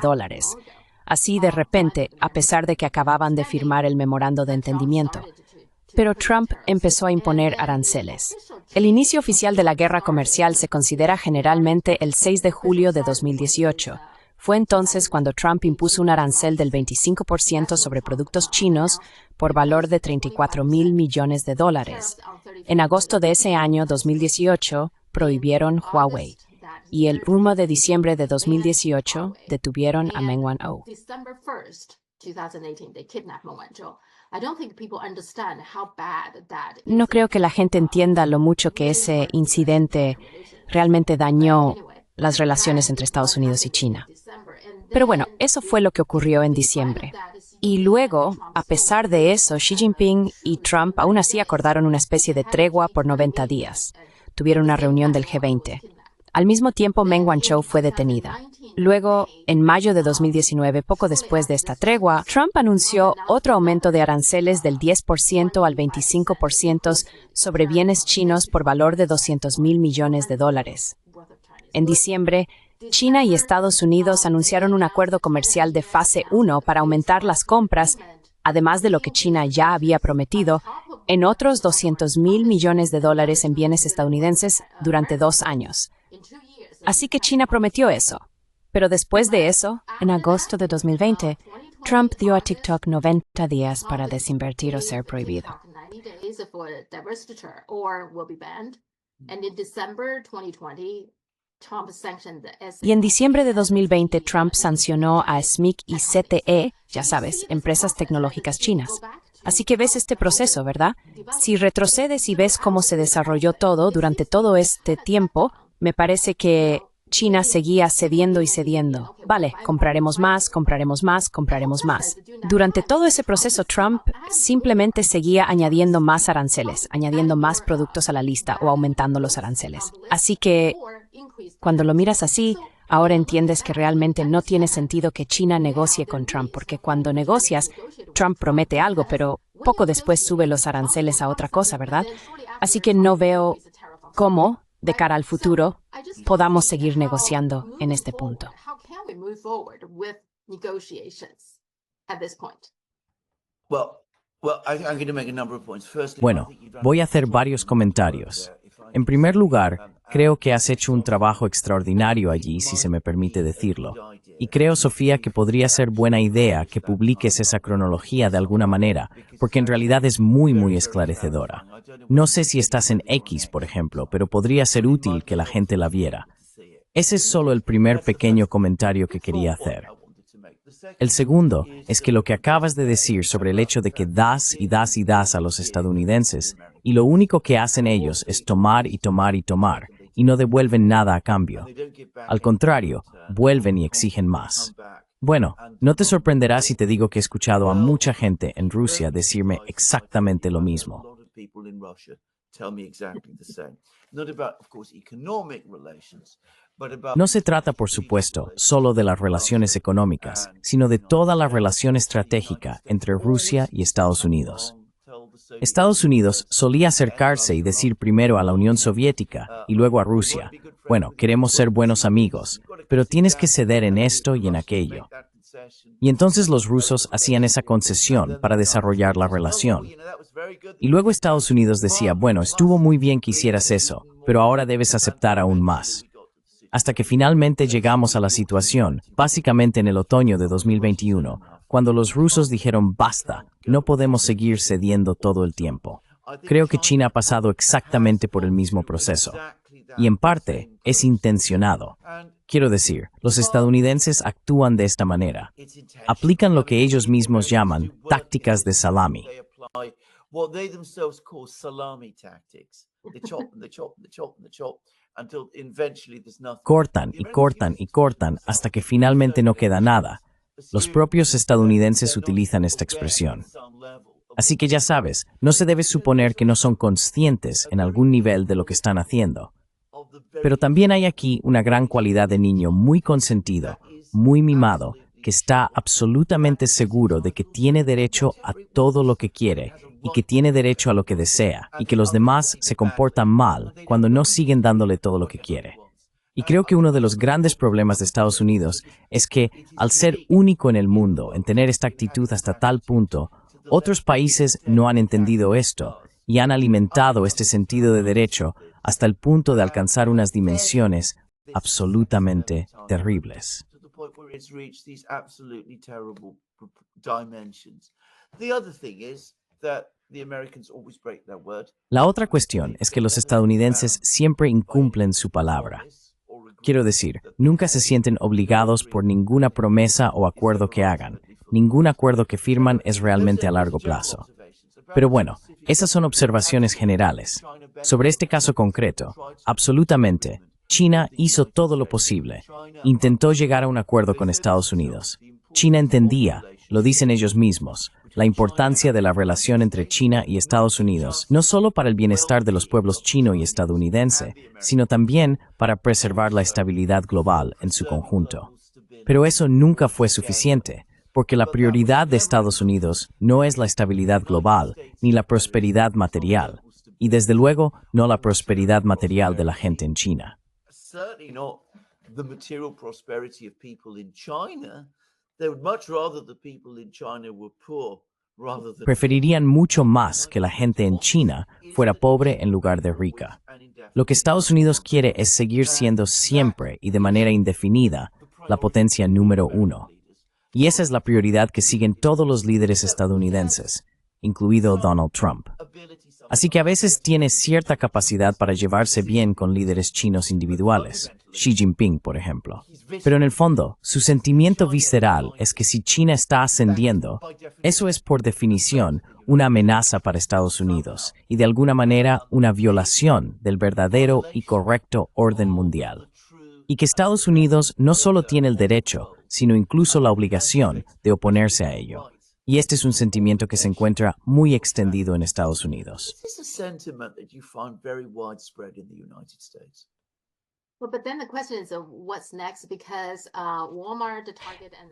Speaker 2: Así de repente, a pesar de que acababan de firmar el memorando de entendimiento. Pero Trump empezó a imponer aranceles. El inicio oficial de la guerra comercial se considera generalmente el 6 de julio de 2018. Fue entonces cuando Trump impuso un arancel del 25% sobre productos chinos por valor de $34 mil millones. En agosto de ese año, 2018, prohibieron Huawei. Y el 1 de diciembre de 2018 detuvieron a Meng Wanzhou. No creo que la gente entienda lo mucho que ese incidente realmente dañó las relaciones entre Estados Unidos y China. Pero bueno, eso fue lo que ocurrió en diciembre. Y luego, a pesar de eso, Xi Jinping y Trump aún así acordaron una especie de tregua por 90 días. Tuvieron una reunión del G20. Al mismo tiempo, Meng Wanzhou fue detenida. Luego, en mayo de 2019, poco después de esta tregua, Trump anunció otro aumento de aranceles del 10% al 25% sobre bienes chinos por valor de $200 mil millones. En diciembre, China y Estados Unidos anunciaron un acuerdo comercial de fase 1 para aumentar las compras, además de lo que China ya había prometido, en otros $200 mil millones en bienes estadounidenses durante 2 años. Así que China prometió eso. Pero después de eso, en agosto de 2020, Trump dio a TikTok 90 días para desinvertir o ser prohibido. Y en diciembre de 2020, Trump sancionó a SMIC y ZTE, ya sabes, empresas tecnológicas chinas. Así que ves este proceso, ¿verdad? Si retrocedes y ves cómo se desarrolló todo durante todo este tiempo, me parece que China seguía cediendo y cediendo. Vale, compraremos más, compraremos más, compraremos más. Durante todo ese proceso, Trump simplemente seguía añadiendo más aranceles, añadiendo más productos a la lista o aumentando los aranceles. Así que, cuando lo miras así, ahora entiendes que realmente no tiene sentido que China negocie con Trump, porque cuando negocias, Trump promete algo, pero poco después sube los aranceles a otra cosa, ¿verdad? Así que no veo cómo, de cara al futuro, podamos seguir negociando en este punto.
Speaker 1: Bueno, voy a hacer varios comentarios. En primer lugar, creo que has hecho un trabajo extraordinario allí, si se me permite decirlo. Y creo, Sofía, que podría ser buena idea que publiques esa cronología de alguna manera, porque en realidad es muy esclarecedora. No sé si estás en X, por ejemplo, pero podría ser útil que la gente la viera. Ese es solo el primer pequeño comentario que quería hacer. El segundo es que lo que acabas de decir sobre el hecho de que das y das y das a los estadounidenses, y lo único que hacen ellos es tomar y tomar y tomar, y no devuelven nada a cambio. Al contrario, vuelven y exigen más. Bueno, no te sorprenderá si te digo que he escuchado a mucha gente en Rusia decirme exactamente lo mismo. No se trata, por supuesto, solo de las relaciones económicas, sino de toda la relación estratégica entre Rusia y Estados Unidos. Estados Unidos solía acercarse y decir primero a la Unión Soviética y luego a Rusia, bueno, queremos ser buenos amigos, pero tienes que ceder en esto y en aquello. Y entonces los rusos hacían esa concesión para desarrollar la relación. Y luego Estados Unidos decía, bueno, estuvo muy bien que hicieras eso, pero ahora debes aceptar aún más. Hasta que finalmente llegamos a la situación, básicamente en el otoño de 2021, cuando los rusos dijeron basta, no podemos seguir cediendo todo el tiempo. Creo que China ha pasado exactamente por el mismo proceso. Y en parte, es intencionado. Quiero decir, los estadounidenses actúan de esta manera. Aplican lo que ellos mismos llaman tácticas de salami. Cortan y cortan y cortan hasta que finalmente no queda nada. Los propios estadounidenses utilizan esta expresión. Así que ya sabes, no se debe suponer que no son conscientes en algún nivel de lo que están haciendo. Pero también hay aquí una gran cualidad de niño muy consentido, muy mimado, que está absolutamente seguro de que tiene derecho a todo lo que quiere y que tiene derecho a lo que desea, y que los demás se comportan mal cuando no siguen dándole todo lo que quiere. Y creo que uno de los grandes problemas de Estados Unidos es que, al ser único en el mundo, en tener esta actitud hasta tal punto, otros países no han entendido esto y han alimentado este sentido de derecho hasta el punto de alcanzar unas dimensiones absolutamente terribles. La otra cuestión es que los estadounidenses siempre incumplen su palabra. Quiero decir, nunca se sienten obligados por ninguna promesa o acuerdo que hagan. Ningún acuerdo que firman es realmente a largo plazo. Pero bueno, esas son observaciones generales. Sobre este caso concreto, absolutamente, China hizo todo lo posible. Intentó llegar a un acuerdo con Estados Unidos. China entendía, lo dicen ellos mismos, la importancia de la relación entre China y Estados Unidos, no solo para el bienestar de los pueblos chino y estadounidense, sino también para preservar la estabilidad global en su conjunto. Pero eso nunca fue suficiente, porque la prioridad de Estados Unidos no es la estabilidad global ni la prosperidad material, y desde luego no la prosperidad material de la gente en China. Preferirían mucho más que la gente en China fuera pobre en lugar de rica. Lo que Estados Unidos quiere es seguir siendo siempre y de manera indefinida la potencia número uno. Y esa es la prioridad que siguen todos los líderes estadounidenses, incluido Donald Trump. Así que a veces tiene cierta capacidad para llevarse bien con líderes chinos individuales, Xi Jinping, por ejemplo. Pero en el fondo, su sentimiento visceral es que si China está ascendiendo, eso es por definición una amenaza para Estados Unidos y de alguna manera una violación del verdadero y correcto orden mundial. Y que Estados Unidos no solo tiene el derecho, sino incluso la obligación de oponerse a ello. Y este es un sentimiento que se encuentra muy extendido en Estados Unidos.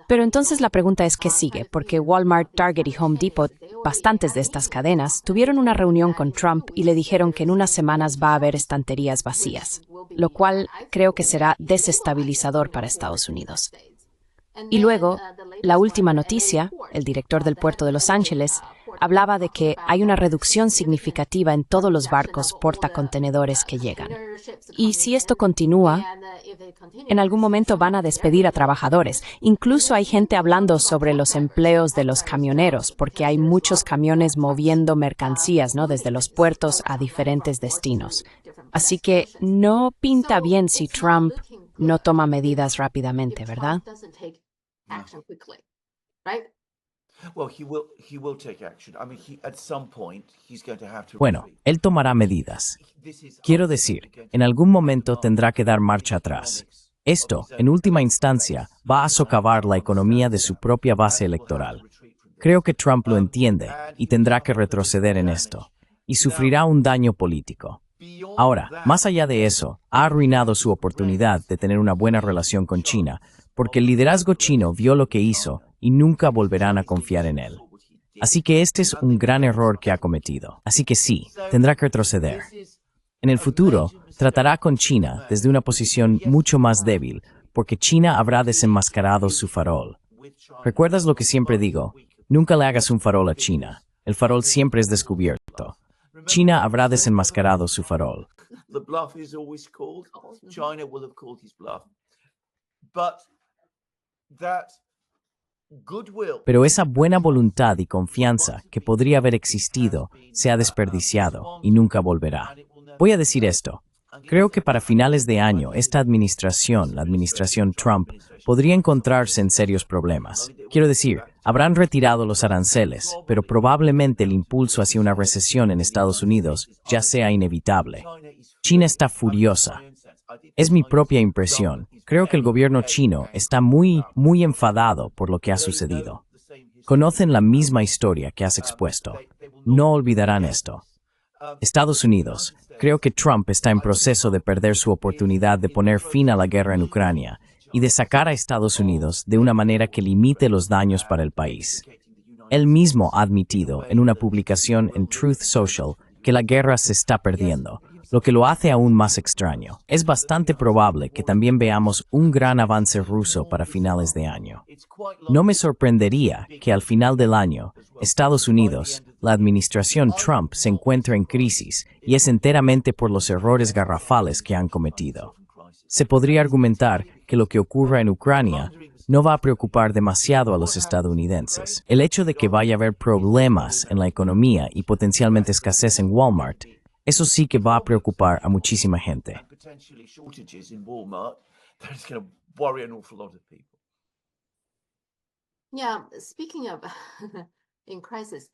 Speaker 2: Pero entonces la pregunta es ¿qué sigue? Porque Walmart, Target y Home Depot, bastantes de estas cadenas, tuvieron una reunión con Trump y le dijeron que en unas semanas va a haber estanterías vacías, lo cual creo que será desestabilizador para Estados Unidos. Y luego, la última noticia, el director del puerto de Los Ángeles, hablaba de que hay una reducción significativa en todos los barcos portacontenedores que llegan. Y si esto continúa, en algún momento van a despedir a trabajadores. Incluso hay gente hablando sobre los empleos de los camioneros, porque hay muchos camiones moviendo mercancías, ¿no?, desde los puertos a diferentes destinos. Así que no pinta bien si Trump no toma medidas rápidamente, ¿verdad?
Speaker 4: right?
Speaker 3: Well, he will take action. I mean, at some point, he's going to have to
Speaker 1: Bueno,
Speaker 3: retreat.
Speaker 1: él tomará medidas.
Speaker 3: This is
Speaker 1: Quiero
Speaker 3: ultimately
Speaker 1: decir,
Speaker 3: going to
Speaker 1: en algún momento tendrá que dar marcha atrás. Esto, en última instancia, va a socavar la economía de su propia base electoral. Creo que Trump lo entiende y tendrá que retroceder en esto, y sufrirá un daño político. Ahora, más allá de eso, ha arruinado su oportunidad de tener una buena relación con China, porque el liderazgo chino vio lo que hizo y nunca volverán a confiar en él. Así que este es un gran error que ha cometido. Así que sí, tendrá que retroceder. En el futuro, tratará con China desde una posición mucho más débil, porque China habrá desenmascarado su farol. ¿Recuerdas lo que siempre digo? Nunca le hagas un farol a China. El farol siempre es descubierto. China habrá desenmascarado su farol.
Speaker 3: The bluff is always called. China will have called his bluff. But that goodwill.
Speaker 1: Pero esa buena voluntad y confianza que podría haber existido se ha desperdiciado y nunca volverá. Voy a decir esto. Creo que para finales de año, esta administración, la administración Trump, podría encontrarse en serios problemas. Quiero decir, habrán retirado los aranceles, pero probablemente el impulso hacia una recesión en Estados Unidos ya sea inevitable. China está furiosa. Es mi propia impresión. Creo que el gobierno chino está muy enfadado por lo que ha sucedido. Conocen la misma historia que has expuesto. No olvidarán esto. Estados Unidos. Creo que Trump está en proceso de perder su oportunidad de poner fin a la guerra en Ucrania y de sacar a Estados Unidos de una manera que limite los daños para el país. Él mismo ha admitido en una publicación en Truth Social que la guerra se está perdiendo, lo que lo hace aún más extraño. Es bastante probable que también veamos un gran avance ruso para finales de año. No me sorprendería que al final del año, Estados Unidos, la administración Trump se encuentre en crisis y es enteramente por los errores garrafales que han cometido. Se podría argumentar que lo que ocurra en Ucrania no va a preocupar demasiado a los estadounidenses. El hecho de que vaya a haber problemas en la economía y potencialmente escasez en Walmart, eso sí que va a preocupar a muchísima gente.
Speaker 3: Potentially shortages in Walmart. That's going to worry an awful lot of people.
Speaker 4: Yeah, speaking of in crisis.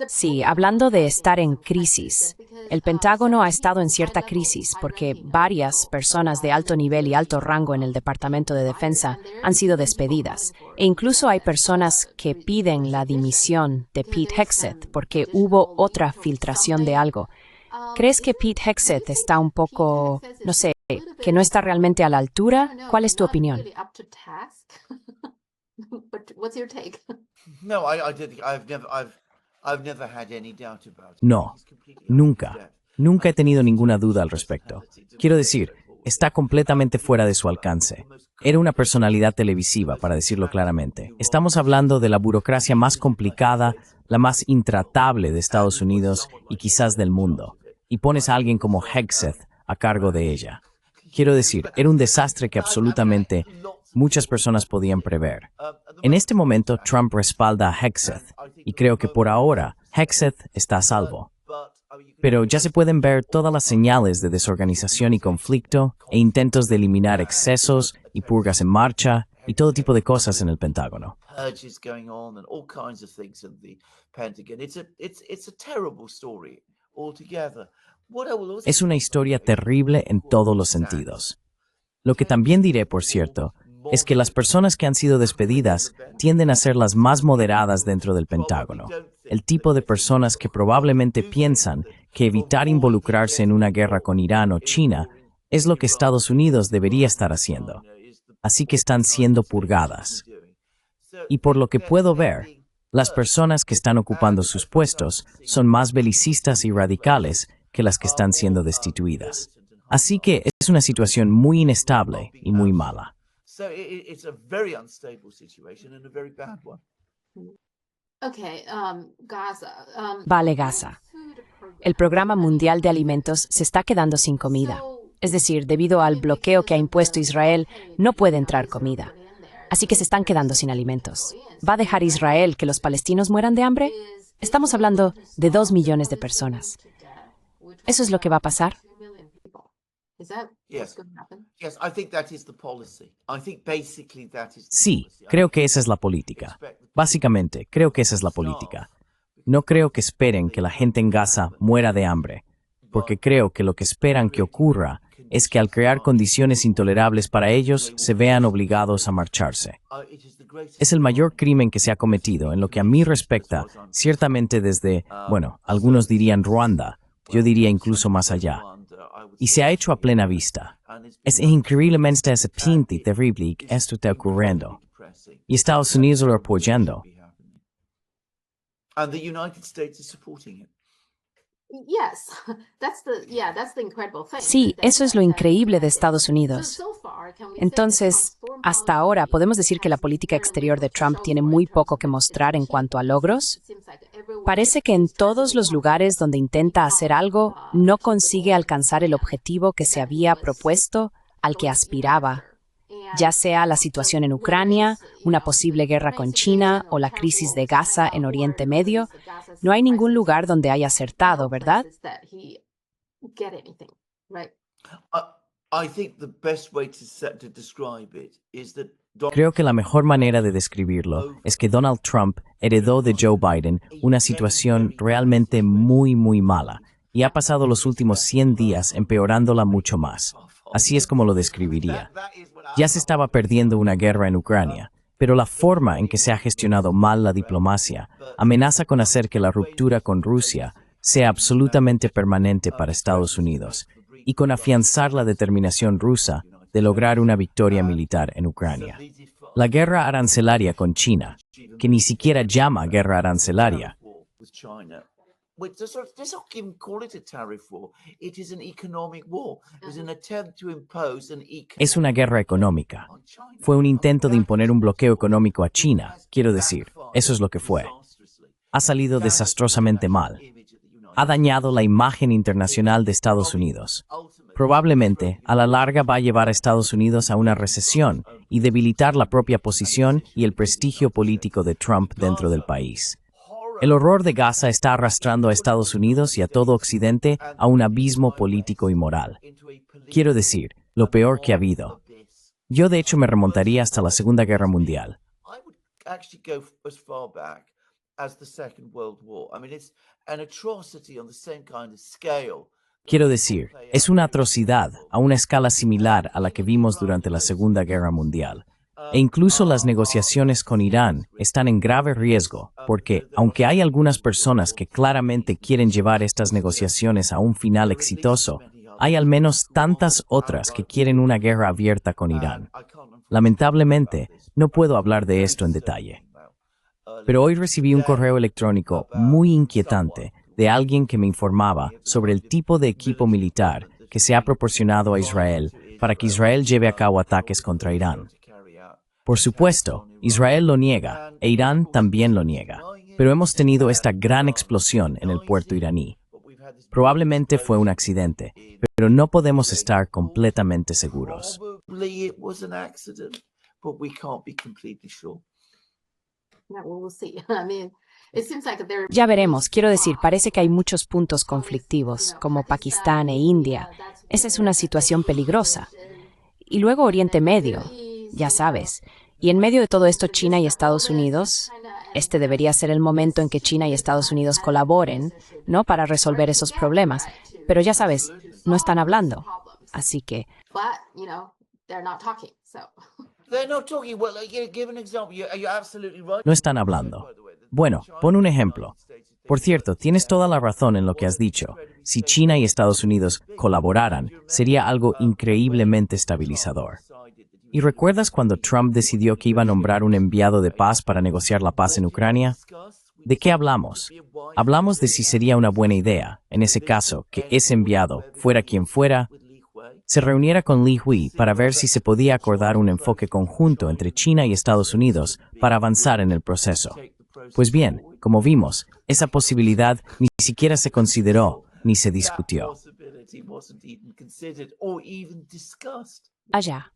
Speaker 2: Sí, hablando de estar en crisis, el Pentágono ha estado en cierta crisis porque varias personas de alto nivel y alto rango en el Departamento de Defensa han sido despedidas. E incluso hay personas que piden la dimisión de Pete Hegseth porque hubo otra filtración de algo. ¿Crees que Pete Hegseth está un poco, no sé, que no está realmente a la altura? ¿Cuál es tu opinión?
Speaker 4: What's your take?
Speaker 3: No, I've never had any doubt about it.
Speaker 1: No, nunca. Nunca he tenido ninguna duda al respecto. Quiero decir, está completamente fuera de su alcance. Era una personalidad televisiva, para decirlo claramente. Estamos hablando de la burocracia más complicada, la más intratable de Estados Unidos y quizás del mundo. Y pones a alguien como Hegseth a cargo de ella. Quiero decir, era un desastre que absolutamente muchas personas podían prever. En este momento, Trump respalda a Hegseth, y creo que por ahora, Hegseth está a salvo. Pero ya se pueden ver todas las señales de desorganización y conflicto, e intentos de eliminar excesos y purgas en marcha, y todo tipo de cosas en el Pentágono.
Speaker 3: Purges going on and all kinds of things in the Pentagon. It's a terrible story altogether. What I will also
Speaker 1: Es una historia terrible en todos los sentidos. Lo que también diré, por cierto, es que las personas que han sido despedidas tienden a ser las más moderadas dentro del Pentágono. El tipo de personas que probablemente piensan que evitar involucrarse en una guerra con Irán o China es lo que Estados Unidos debería estar haciendo. Así que están siendo purgadas. Y por lo que puedo ver, las personas que están ocupando sus puestos son más belicistas y radicales que las que están siendo destituidas. Así que es una situación muy inestable y muy mala.
Speaker 3: So it's a very unstable situation and a very bad one.
Speaker 4: Okay, Gaza.
Speaker 2: Vale, Gaza. El Programa Mundial de Alimentos se está quedando sin comida. Es decir, debido al bloqueo que ha impuesto Israel, no puede entrar comida. Así que se están quedando sin alimentos. ¿Va a dejar Israel que los palestinos mueran de hambre? Estamos hablando de 2 millones de personas. ¿Eso es lo que va a pasar?
Speaker 4: Is that
Speaker 3: Yes.
Speaker 4: what's going to happen?
Speaker 3: Yes, I think that is the policy. I think basically that is the
Speaker 1: Sí,
Speaker 3: policy.
Speaker 1: creo que esa es la política. Básicamente, creo que esa es la política. No creo que esperen que la gente en Gaza muera de hambre, porque creo que lo que esperan que ocurra es que al crear condiciones intolerables para ellos, se vean obligados a marcharse. Es el mayor crimen que se ha cometido en lo que a mí respecta, ciertamente desde, bueno, algunos dirían Ruanda, yo diría incluso más allá. Y se ha hecho a plena vista. Es increíblemente desafiante y terrible que esto esté ocurriendo. Y Estados Unidos lo apoyando.
Speaker 3: And the United States is supporting it.
Speaker 4: Yes, that's the incredible thing.
Speaker 2: Sí,
Speaker 4: that-
Speaker 2: eso es lo
Speaker 4: that-
Speaker 2: increíble de
Speaker 4: that-
Speaker 2: Estados
Speaker 4: So,
Speaker 2: Unidos.
Speaker 4: so far, can we say that
Speaker 2: Entonces,
Speaker 4: Trump's foreign
Speaker 2: hasta
Speaker 4: policy
Speaker 2: ahora, ¿podemos decir que la
Speaker 4: has
Speaker 2: política
Speaker 4: very
Speaker 2: exterior de
Speaker 4: little to
Speaker 2: Trump
Speaker 4: show
Speaker 2: tiene
Speaker 4: for in
Speaker 2: muy
Speaker 4: terms
Speaker 2: poco
Speaker 4: of
Speaker 2: que
Speaker 4: its
Speaker 2: mostrar en cuanto a logros?
Speaker 4: It seems like everywhere
Speaker 2: Parece que en todos los lugares donde intenta hacer algo, no consigue alcanzar el objetivo que se había propuesto, al que aspiraba, ya sea la situación en Ucrania, una posible guerra con China o la crisis de Gaza en Oriente Medio. No hay ningún lugar donde haya acertado, ¿verdad?
Speaker 3: I think the best way to describe it is that
Speaker 1: Creo que la mejor manera de describirlo es que Donald Trump heredó de Joe Biden una situación realmente muy mala y ha pasado los últimos 100 días empeorándola mucho más. Así es como lo describiría. Ya se estaba perdiendo una guerra en Ucrania, pero la forma en que se ha gestionado mal la diplomacia amenaza con hacer que la ruptura con Rusia sea absolutamente permanente para Estados Unidos y con afianzar la determinación rusa de lograr una victoria militar en Ucrania. La guerra arancelaria con China, que ni siquiera llama guerra arancelaria,
Speaker 3: with China. Let's not even call it a tariff war. It is an economic war. It is an attempt to impose an
Speaker 1: es una guerra económica.
Speaker 3: on China.
Speaker 1: Fue un intento de imponer un bloqueo económico a China, quiero decir, eso es lo que fue. Ha salido desastrosamente mal. Ha dañado la imagen internacional de Estados Unidos. Probablemente, a la larga va a llevar a Estados Unidos a una recesión y debilitar la propia posición y el prestigio político de Trump dentro del país. El horror de Gaza está arrastrando a Estados Unidos y a todo Occidente a un abismo político y moral. Quiero decir, lo peor que ha habido. Yo de hecho me remontaría hasta la Segunda Guerra Mundial.
Speaker 3: I would actually go as far back as the Second World War. I mean, it's an atrocity on the same kind of scale.
Speaker 1: Quiero decir, es una atrocidad a una escala similar a la que vimos durante la Segunda Guerra Mundial. E incluso las negociaciones con Irán están en grave riesgo, porque, aunque hay algunas personas que claramente quieren llevar estas negociaciones a un final exitoso, hay al menos tantas otras que quieren una guerra abierta con Irán. Lamentablemente, no puedo hablar de esto en detalle. Pero hoy recibí un correo electrónico muy inquietante de alguien que me informaba sobre el tipo de equipo militar que se ha proporcionado a Israel para que Israel lleve a cabo ataques contra Irán. Por supuesto, Israel lo niega e Irán también lo niega, pero hemos tenido esta gran explosión en el puerto iraní. Probablemente fue un accidente, pero no podemos estar completamente seguros.
Speaker 3: Probably it was an accident, but we can't be completely sure.
Speaker 4: Yeah, well, we'll see. I mean, it seems like there.
Speaker 2: Ya veremos, quiero decir, parece que hay muchos puntos conflictivos, como Pakistán e India. Esa es una situación peligrosa. Y luego Oriente Medio, ya sabes. Y en medio de todo esto, China y Estados Unidos, este debería ser el momento en que China y Estados Unidos colaboren, ¿no? Para resolver esos problemas. Pero ya sabes, no están hablando. Así que,
Speaker 4: But, they're not talking. So,
Speaker 3: They're not talking. Well, give an example. You're absolutely right.
Speaker 1: No están hablando. Bueno, pon un ejemplo. Por cierto, tienes toda la razón en lo que has dicho. Si China y Estados Unidos colaboraran, sería algo increíblemente estabilizador. ¿Y recuerdas cuando Trump decidió que iba a nombrar un enviado de paz para negociar la paz en Ucrania? ¿De qué hablamos? Hablamos de si sería una buena idea, en ese caso, que ese enviado, fuera quien fuera, se reuniera con Li Hui para ver si se podía acordar un enfoque conjunto entre China y Estados Unidos para avanzar en el proceso. Pues bien, como vimos, esa posibilidad ni siquiera se consideró ni se discutió.
Speaker 3: Possibility wasn't even considered or even discussed.
Speaker 2: allá.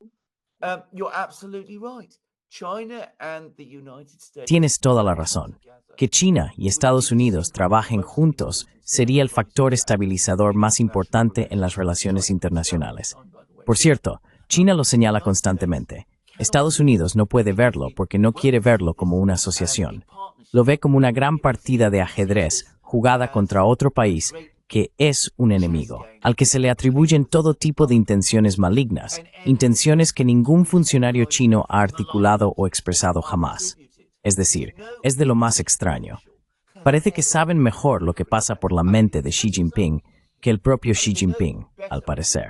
Speaker 3: You're absolutely right. China and the United States.
Speaker 1: Tienes toda la razón. Que China y Estados Unidos trabajen juntos sería el factor estabilizador más importante en las relaciones internacionales. Por cierto, China lo señala constantemente. Estados Unidos no puede verlo porque no quiere verlo como una asociación. Lo ve como una gran partida de ajedrez jugada contra otro país que es un enemigo, al que se le atribuyen todo tipo de intenciones malignas, intenciones que ningún funcionario chino ha articulado o expresado jamás. Es decir, es de lo más extraño. Parece que saben mejor lo que pasa por la mente de Xi Jinping que el propio Xi Jinping, al parecer.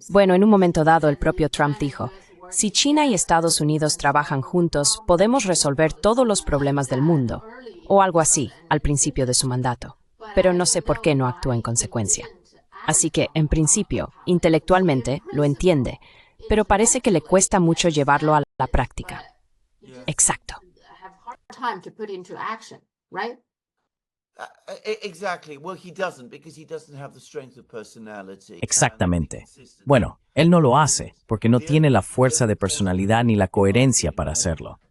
Speaker 2: Bueno, en un momento dado, el propio Trump dijo, si China y Estados Unidos trabajan juntos, podemos resolver todos los problemas del mundo, o algo así, al principio de su mandato. Pero no sé por qué no actúa en consecuencia. Así que, en principio, intelectualmente, lo entiende, pero parece que le cuesta mucho llevarlo a la práctica. Exacto.
Speaker 1: Exactamente. Bueno, él no lo hace porque no tiene la fuerza de personalidad ni la coherencia para hacerlo.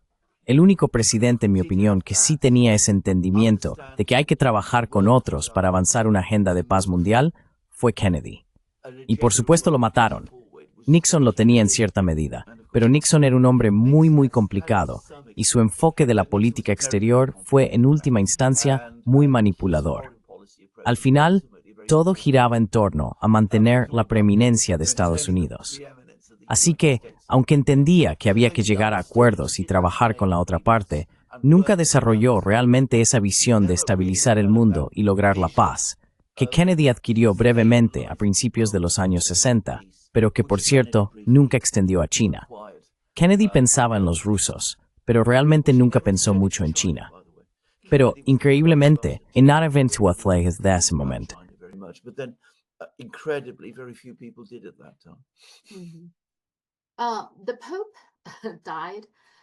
Speaker 1: El único presidente, en mi opinión, que sí tenía ese entendimiento de que hay que trabajar con otros para avanzar una agenda de paz mundial fue Kennedy. Y por supuesto lo mataron. Nixon lo tenía en cierta medida, pero Nixon era un hombre muy complicado y su enfoque de la política exterior fue en última instancia muy manipulador. Al final, todo giraba en torno a mantener la preeminencia de Estados Unidos. Así que, aunque entendía que había que llegar a acuerdos y trabajar con la otra parte, nunca desarrolló realmente esa visión de estabilizar el mundo y lograr la paz, que Kennedy adquirió brevemente a principios de los años 60, pero que, por cierto, nunca extendió a China. Kennedy pensaba en los rusos, pero realmente nunca pensó mucho en China. Pero, increíblemente, en nada eventuó desde ese momento.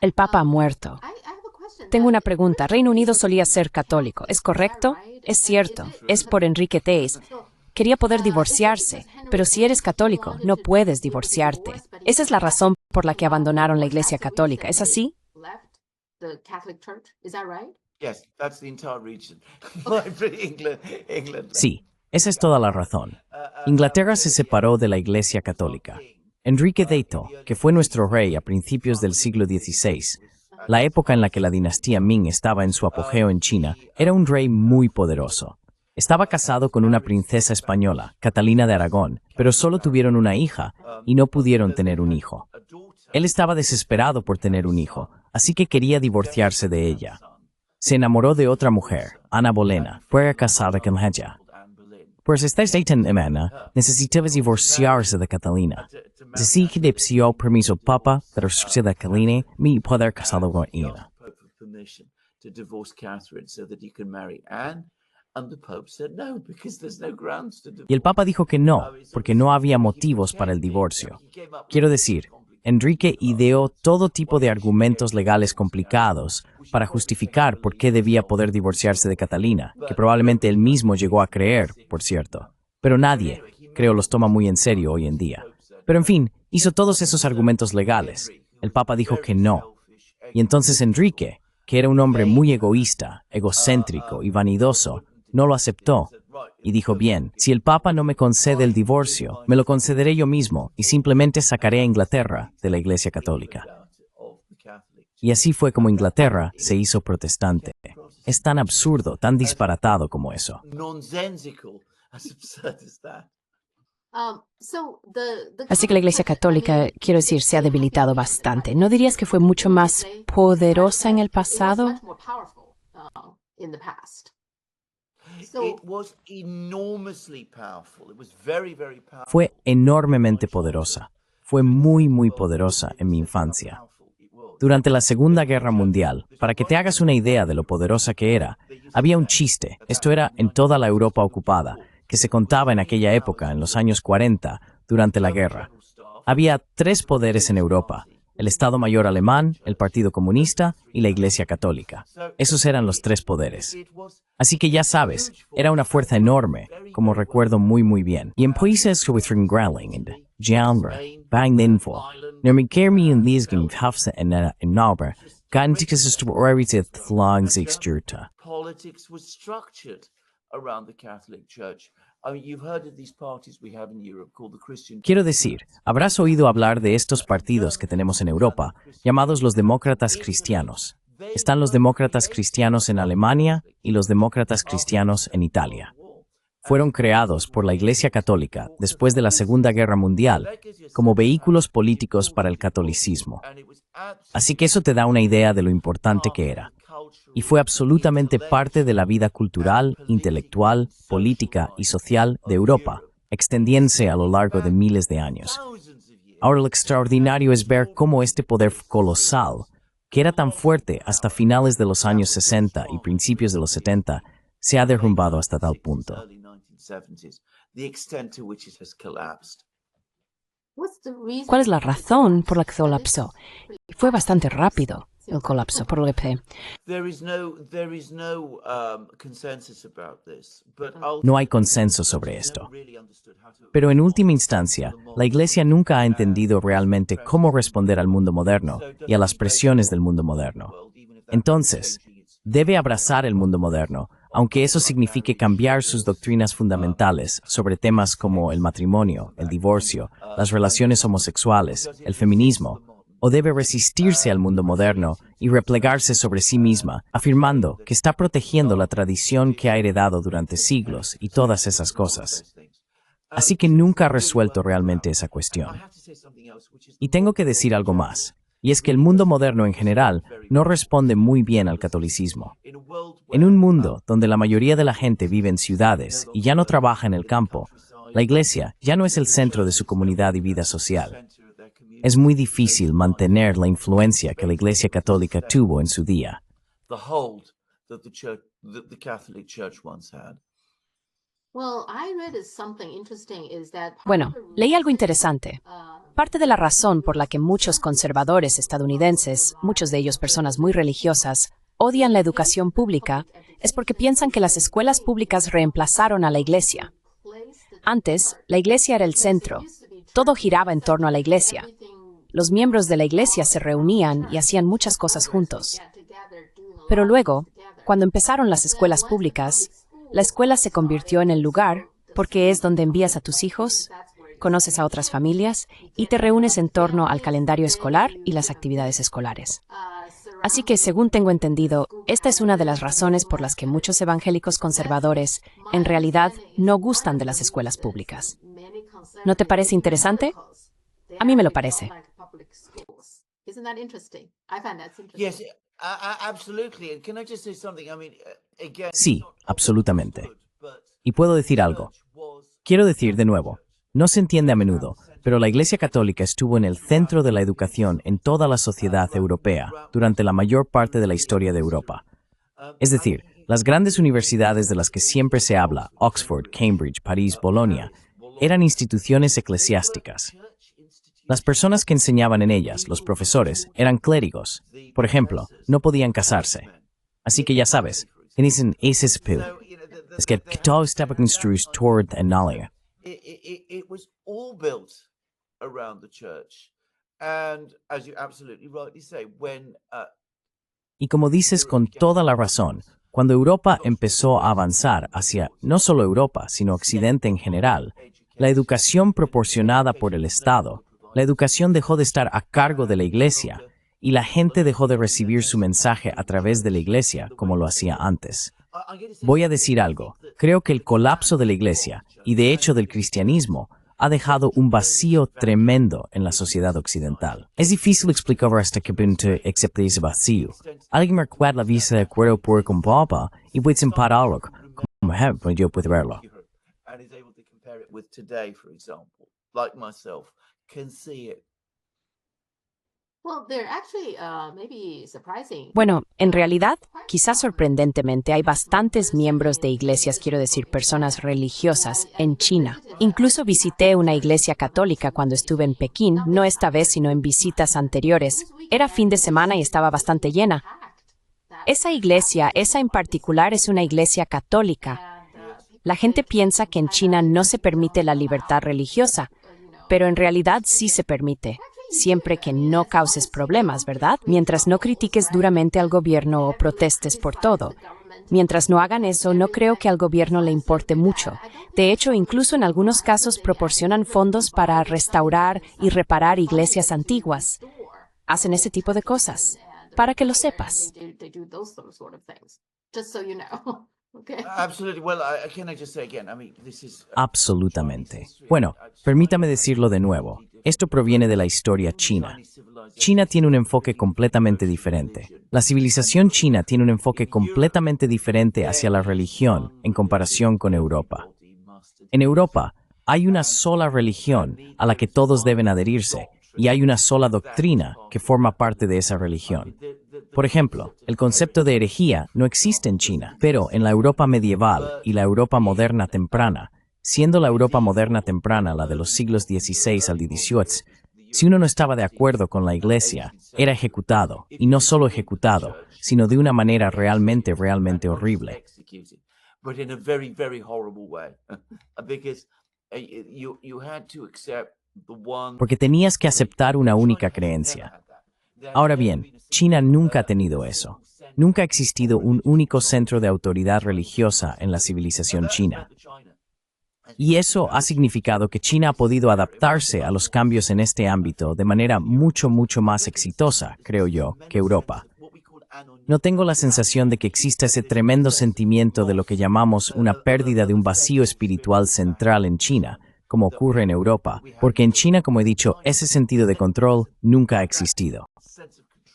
Speaker 2: El Papa ha muerto. Tengo una pregunta. Reino Unido solía ser católico, ¿es correcto? Es cierto, es por Enrique VIII. Quería poder divorciarse, pero si eres católico, no puedes divorciarte. Esa es la razón por la que abandonaron la Iglesia Católica, ¿es así?
Speaker 1: Sí, esa es toda la razón. Inglaterra se separó de la Iglesia Católica. Enrique VIII, que fue nuestro rey a principios del siglo XVI, la época en la que la dinastía Ming estaba en su apogeo en China, era un rey muy poderoso. Estaba casado con una princesa española, Catalina de Aragón, pero solo tuvieron una hija y no pudieron tener un hijo. Él estaba desesperado por tener un hijo, así que quería divorciarse de ella. Se enamoró de otra mujer, Ana Bolena, fue casada con ella. Pues esta semana necesitaba divorciarse de Catalina. Así que le pidió permiso al Papa para divorciarse de Catalina y poder casarse con ella. Y el Papa dijo que no, porque no había motivos para el divorcio. Quiero decir, Enrique ideó todo tipo de argumentos legales complicados para justificar por qué debía poder divorciarse de Catalina, que probablemente él mismo llegó a creer, por cierto. Pero nadie, creo, los toma muy en serio hoy en día. Pero en fin, hizo todos esos argumentos legales. El Papa dijo que no. Y entonces Enrique, que era un hombre muy egoísta, egocéntrico y vanidoso, no lo aceptó y dijo, bien, si el Papa no me concede el divorcio, me lo concederé yo mismo y simplemente sacaré a Inglaterra de la Iglesia Católica. Y así fue como Inglaterra se hizo protestante. Es tan absurdo, tan disparatado como eso.
Speaker 2: Así que la Iglesia Católica, quiero decir, se ha debilitado bastante. ¿No dirías que fue mucho más poderosa en el pasado?
Speaker 1: Fue enormemente poderosa. Fue muy poderosa en mi infancia. Durante la Segunda Guerra Mundial, para que te hagas una idea de lo poderosa que era, había un chiste, esto era en toda la Europa ocupada, que se contaba en aquella época, en los años 40, durante la guerra. Había 3 poderes en Europa, el Estado Mayor alemán, el Partido Comunista y la Iglesia Católica. Esos eran los tres poderes. Así que ya sabes, era una fuerza enorme, como recuerdo muy bien. Y en países como Groningen, Jammer, Bang Info, Nermikermi en Liesgen Hafse en Nauber, Gantikas
Speaker 3: Politics was structured around the Catholic Church. I mean, you've heard of these parties we have in Europe called the Christian.
Speaker 1: Quiero decir, habrás oído hablar de estos partidos que tenemos en Europa, llamados los demócratas cristianos. Están los demócratas cristianos en Alemania y los demócratas cristianos en Italia. Fueron creados por la Iglesia Católica después de la Segunda Guerra Mundial como vehículos políticos para el catolicismo. Así que eso te da una idea de lo importante que era. Y fue absolutamente parte de la vida cultural, intelectual, política y social de Europa, extendiéndose a lo largo de miles de años. Ahora lo extraordinario es ver cómo este poder colosal, que era tan fuerte hasta finales de los años 60 y principios de los 70, se ha derrumbado hasta tal punto.
Speaker 2: ¿Cuál es la razón por la que colapsó? Fue bastante rápido el colapso, por lo que
Speaker 1: No hay consenso sobre esto. Pero en última instancia, la Iglesia nunca ha entendido realmente cómo responder al mundo moderno y a las presiones del mundo moderno. Entonces, debe abrazar el mundo moderno, aunque eso signifique cambiar sus doctrinas fundamentales sobre temas como el matrimonio, el divorcio, las relaciones homosexuales, el feminismo, o debe resistirse al mundo moderno y replegarse sobre sí misma, afirmando que está protegiendo la tradición que ha heredado durante siglos y todas esas cosas. Así que nunca ha resuelto realmente esa cuestión. Y tengo que decir algo más, y es que el mundo moderno en general no responde muy bien al catolicismo. En un mundo donde la mayoría de la gente vive en ciudades y ya no trabaja en el campo, la Iglesia ya no es el centro de su comunidad y vida social. Es muy difícil mantener la influencia que la Iglesia Católica tuvo en su día.
Speaker 2: Bueno, leí algo interesante. Parte de la razón por la que muchos conservadores estadounidenses, muchos de ellos personas muy religiosas, odian la educación pública es porque piensan que las escuelas públicas reemplazaron a la Iglesia. Antes, la Iglesia era el centro. Todo giraba en torno a la Iglesia. Los miembros de la Iglesia se reunían y hacían muchas cosas juntos. Pero luego, cuando empezaron las escuelas públicas, la escuela se convirtió en el lugar porque es donde envías a tus hijos, conoces a otras familias y te reúnes en torno al calendario escolar y las actividades escolares. Así que, según tengo entendido, esta es una de las razones por las que muchos evangélicos conservadores en realidad no gustan de las escuelas públicas. ¿No te parece interesante? A mí me lo parece.
Speaker 1: Sí, absolutamente. Y puedo decir algo. Quiero decir de nuevo, no se entiende a menudo, pero la Iglesia Católica estuvo en el centro de la educación en toda la sociedad europea durante la mayor parte de la historia de Europa. Es decir, las grandes universidades de las que siempre se habla, Oxford, Cambridge, París, Bolonia, eran instituciones eclesiásticas. Las personas que enseñaban en ellas, los profesores, eran clérigos. Por ejemplo, no podían casarse. Así que ya sabes, genießen es que todo estaba construido toward en Nalia.
Speaker 3: It was all built around the church. And as you absolutely rightly say, when
Speaker 1: Y como dices con toda la razón, cuando Europa empezó a avanzar hacia no solo Europa, sino Occidente en general, la educación proporcionada por el Estado, la educación dejó de estar a cargo de la Iglesia y la gente dejó de recibir su mensaje a través de la Iglesia como lo hacía antes. Voy a decir algo, creo que el colapso de la Iglesia, y de hecho del cristianismo, ha dejado un vacío tremendo en la sociedad occidental. Es difícil explicar hasta qué punto excepto ese vacío. Alguien me recuerda la vista de acuerdo por con Papa y puede compararlo como ejemplo yo puedo verlo.
Speaker 3: and is able to compare it with today, for example, like myself, can see it
Speaker 4: Well, they're actually maybe surprising.
Speaker 2: Bueno, en realidad, quizás sorprendentemente, hay bastantes miembros de iglesias, quiero decir, personas religiosas, en China. Incluso visité una iglesia católica cuando estuve en Pekín, no esta vez, sino en visitas anteriores. Era fin de semana y estaba bastante llena. Esa iglesia, esa en particular, es una iglesia católica. La gente piensa que en China no se permite la libertad religiosa, pero en realidad sí se permite. Siempre que no causes problemas, ¿verdad? Mientras no critiques duramente al gobierno o protestes por todo. Mientras no hagan eso, no creo que al gobierno le importe mucho. De hecho, incluso en algunos casos proporcionan fondos para restaurar y reparar iglesias antiguas. Hacen ese tipo de cosas, para que lo sepas.
Speaker 4: They do those sort of things, just so you know. Okay.
Speaker 3: Absolutely. Well, can I just say again? I mean, this is
Speaker 1: Absolutamente. Bueno, permítame decirlo de nuevo. Esto proviene de la historia china. China tiene un enfoque completamente diferente. La civilización china tiene un enfoque completamente diferente hacia la religión en comparación con Europa. En Europa, hay una sola religión a la que todos deben adherirse y hay una sola doctrina que forma parte de esa religión. Por ejemplo, el concepto de herejía no existe en China, pero en la Europa medieval y la Europa moderna temprana, siendo la Europa moderna temprana la de los siglos XVI al XVIII, si uno no estaba de acuerdo con la Iglesia, era ejecutado, y no solo ejecutado, sino de una manera realmente horrible.
Speaker 3: executed, but in a very, very horrible way, because you had to accept the one.
Speaker 1: Porque tenías que aceptar una única creencia. Ahora bien, China nunca ha tenido eso. Nunca ha existido un único centro de autoridad religiosa en la civilización china. Y eso ha significado que China ha podido adaptarse a los cambios en este ámbito de manera mucho más exitosa, creo yo, que Europa. No tengo la sensación de que exista ese tremendo sentimiento de lo que llamamos una pérdida de un vacío espiritual central en China, como ocurre en Europa, porque en China, como he dicho, ese sentido de control nunca ha existido.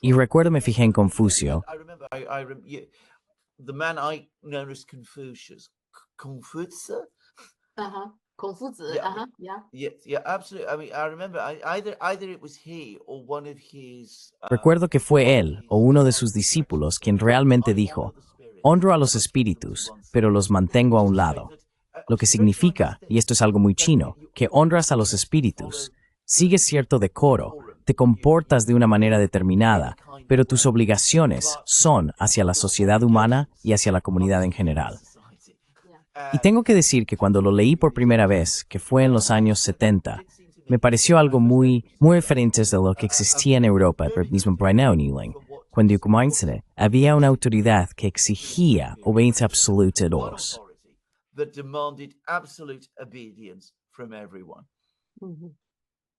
Speaker 1: Y recuerdo me fijé en Confucio.
Speaker 3: The man known as Confucius. Confucius?
Speaker 4: Confuzi,
Speaker 3: Yeah, yeah, absolutely. I mean, I remember either it was he or one of his.
Speaker 1: Recuerdo que fue él o uno de sus discípulos quien realmente dijo, honro a los espíritus, pero los mantengo a un lado. Lo que significa, y esto es algo muy chino, que honras a los espíritus, sigues cierto decoro, te comportas de una manera determinada, pero tus obligaciones son hacia la sociedad humana y hacia la comunidad en general. Y tengo que decir que cuando lo leí por primera vez, que fue en los años 70, me pareció algo muy diferente de lo que existía en Europa, mismo cuando yo comencé, había una autoridad que exigía obediencia absoluta a todos.
Speaker 3: That demanded absolute obedience from everyone.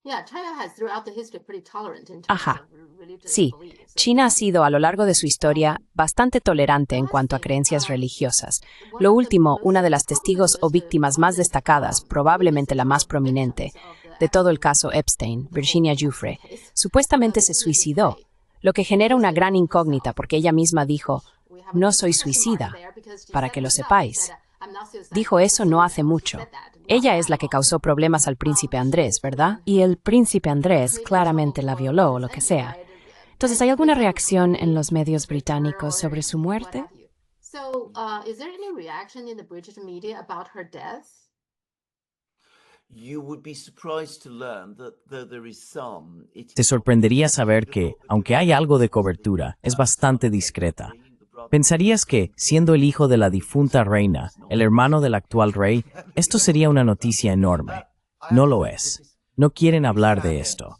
Speaker 4: Yeah, China has throughout the history pretty tolerant in terms
Speaker 2: Ajá.
Speaker 4: of religious
Speaker 2: Sí,
Speaker 4: beliefs.
Speaker 2: China ha sido a lo largo de su historia bastante tolerante en cuanto a creencias religiosas. Lo último, una de las testigos o víctimas más destacadas, probablemente la más prominente, de todo el caso Epstein, Virginia Giuffre, supuestamente se suicidó, lo que genera una gran incógnita porque ella misma dijo, no soy suicida, para que lo sepáis. Dijo eso no hace mucho. Ella es la que causó problemas al príncipe Andrés, ¿verdad? Y el príncipe Andrés claramente la violó o lo que sea. Entonces, ¿hay alguna reacción en los medios británicos sobre su muerte?
Speaker 4: So, is there any reaction in the British media about her death?
Speaker 3: You would be surprised to learn that though there is some,
Speaker 1: Te sorprendería saber que, aunque hay algo de cobertura, es bastante discreta. Pensarías que, siendo el hijo de la difunta reina, el hermano del actual rey, esto sería una noticia enorme. No lo es. No quieren hablar de esto.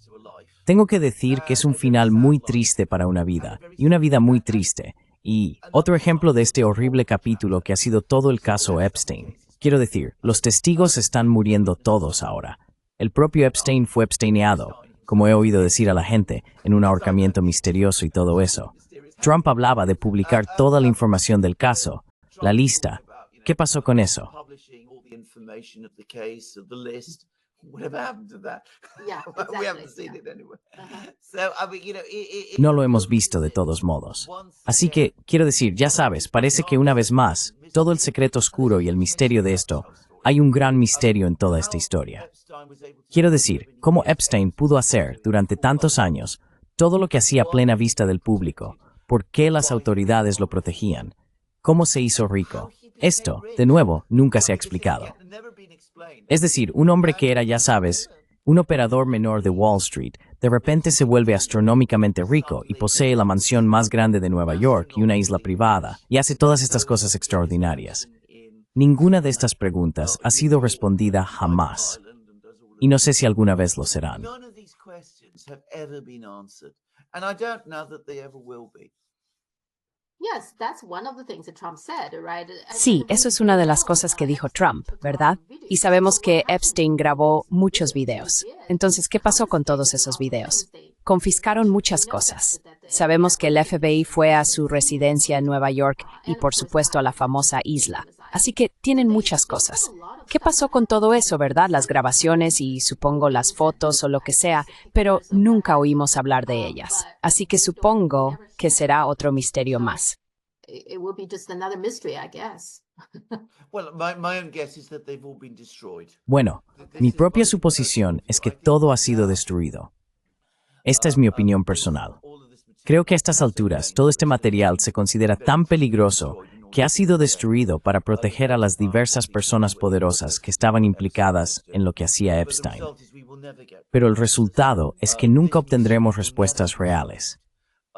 Speaker 1: Tengo que decir que es un final muy triste para una vida, y una vida muy triste. Y otro ejemplo de este horrible capítulo que ha sido todo el caso Epstein. Quiero decir, los testigos están muriendo todos ahora. El propio Epstein fue epsteineado, como he oído decir a la gente, en un ahorcamiento misterioso y todo eso. Trump hablaba de publicar toda la información del caso, la lista. ¿Qué pasó con eso?
Speaker 4: Yeah,
Speaker 3: We haven't
Speaker 4: exactly,
Speaker 3: seen
Speaker 4: yeah.
Speaker 3: it anyway.
Speaker 4: Uh-huh.
Speaker 3: So, I mean, you know,
Speaker 1: No lo hemos visto de todos modos. Así que, quiero decir, ya sabes, parece que una vez más, todo el secreto oscuro y el misterio de esto, hay un gran misterio en toda esta historia. Quiero decir, cómo Epstein pudo hacer, durante tantos años, Todo lo que hacía a plena vista del público. ¿Por qué las autoridades lo protegían? ¿Cómo se hizo rico? Esto, de nuevo, nunca se ha explicado. Es decir, un hombre que era, ya sabes, un operador menor de Wall Street, de repente se vuelve astronómicamente rico y posee la mansión más grande de Nueva York y una isla privada, y hace todas estas cosas extraordinarias. Ninguna de estas preguntas ha sido respondida jamás. Y no sé si alguna vez lo serán.
Speaker 3: None of these questions have ever been answered, and I don't know that they ever will be.
Speaker 4: Yes, that's one of the things that Trump said, right?
Speaker 2: Sí, eso es una de las cosas que dijo Trump, ¿verdad? Y sabemos que Epstein grabó muchos videos. Entonces, ¿qué pasó con todos esos videos? Confiscaron muchas cosas. Sabemos que el FBI fue a su residencia en Nueva York y, por supuesto, a la famosa isla. Así que tienen muchas cosas. ¿Qué pasó con todo eso, verdad? Las grabaciones y, supongo, las fotos o lo que sea, pero nunca oímos hablar de ellas. Así que supongo que será otro misterio más.
Speaker 4: It will be just another mystery, I guess.
Speaker 3: Well, my own guess is that they've all been destroyed.
Speaker 1: Bueno, mi propia suposición es que todo ha sido destruido. Esta es mi opinión personal. Creo que a estas alturas todo este material se considera tan peligroso que ha sido destruido para proteger a las diversas personas poderosas que estaban implicadas en lo que hacía Epstein. Pero el resultado es que nunca obtendremos respuestas reales.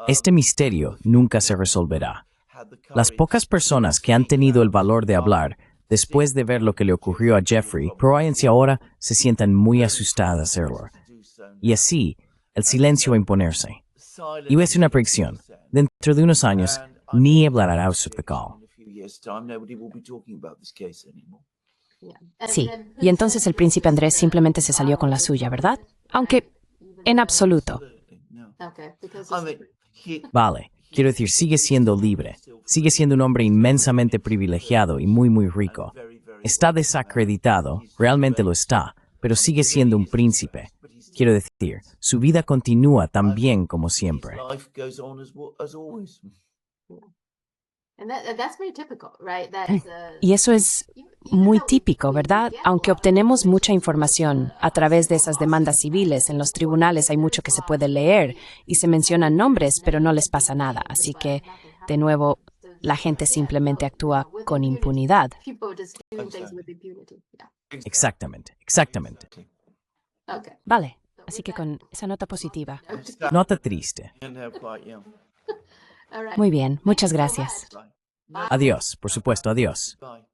Speaker 1: Este misterio nunca se resolverá. Las pocas personas que han tenido el valor de hablar después de ver lo que le ocurrió a Jeffrey, probablemente ahora se sientan muy asustadas de hacerlo. Y así, el silencio va a imponerse. Y voy a hacer una predicción. Dentro de unos años, ni hablará sobre el caso.
Speaker 2: Sí, y entonces el príncipe Andrés simplemente se salió con la suya, ¿verdad? Aunque, en absoluto.
Speaker 4: Okay, because
Speaker 1: Vale, quiero decir, sigue siendo libre. Sigue siendo un hombre inmensamente privilegiado y muy, muy rico. Está desacreditado, realmente lo está, pero sigue siendo un príncipe. Quiero decir, su vida continúa tan bien como siempre.
Speaker 3: Life goes on as always.
Speaker 4: and that's very typical, right? That
Speaker 2: Y eso es muy típico, ¿verdad? Aunque obtenemos mucha información a través de esas demandas civiles, en los tribunales hay mucho que se puede leer y se mencionan nombres, pero no les pasa nada. Así que, de nuevo, la gente simplemente actúa con impunidad.
Speaker 4: people just doing things with impunity. Yeah.
Speaker 1: Exactamente, exactamente.
Speaker 4: Okay.
Speaker 2: Vale, así que con esa nota positiva.
Speaker 1: Nota triste.
Speaker 3: And how quite young.
Speaker 4: All right.
Speaker 2: Muy bien, muchas gracias.
Speaker 3: Bye.
Speaker 1: Adiós, por supuesto, adiós.
Speaker 3: Bye.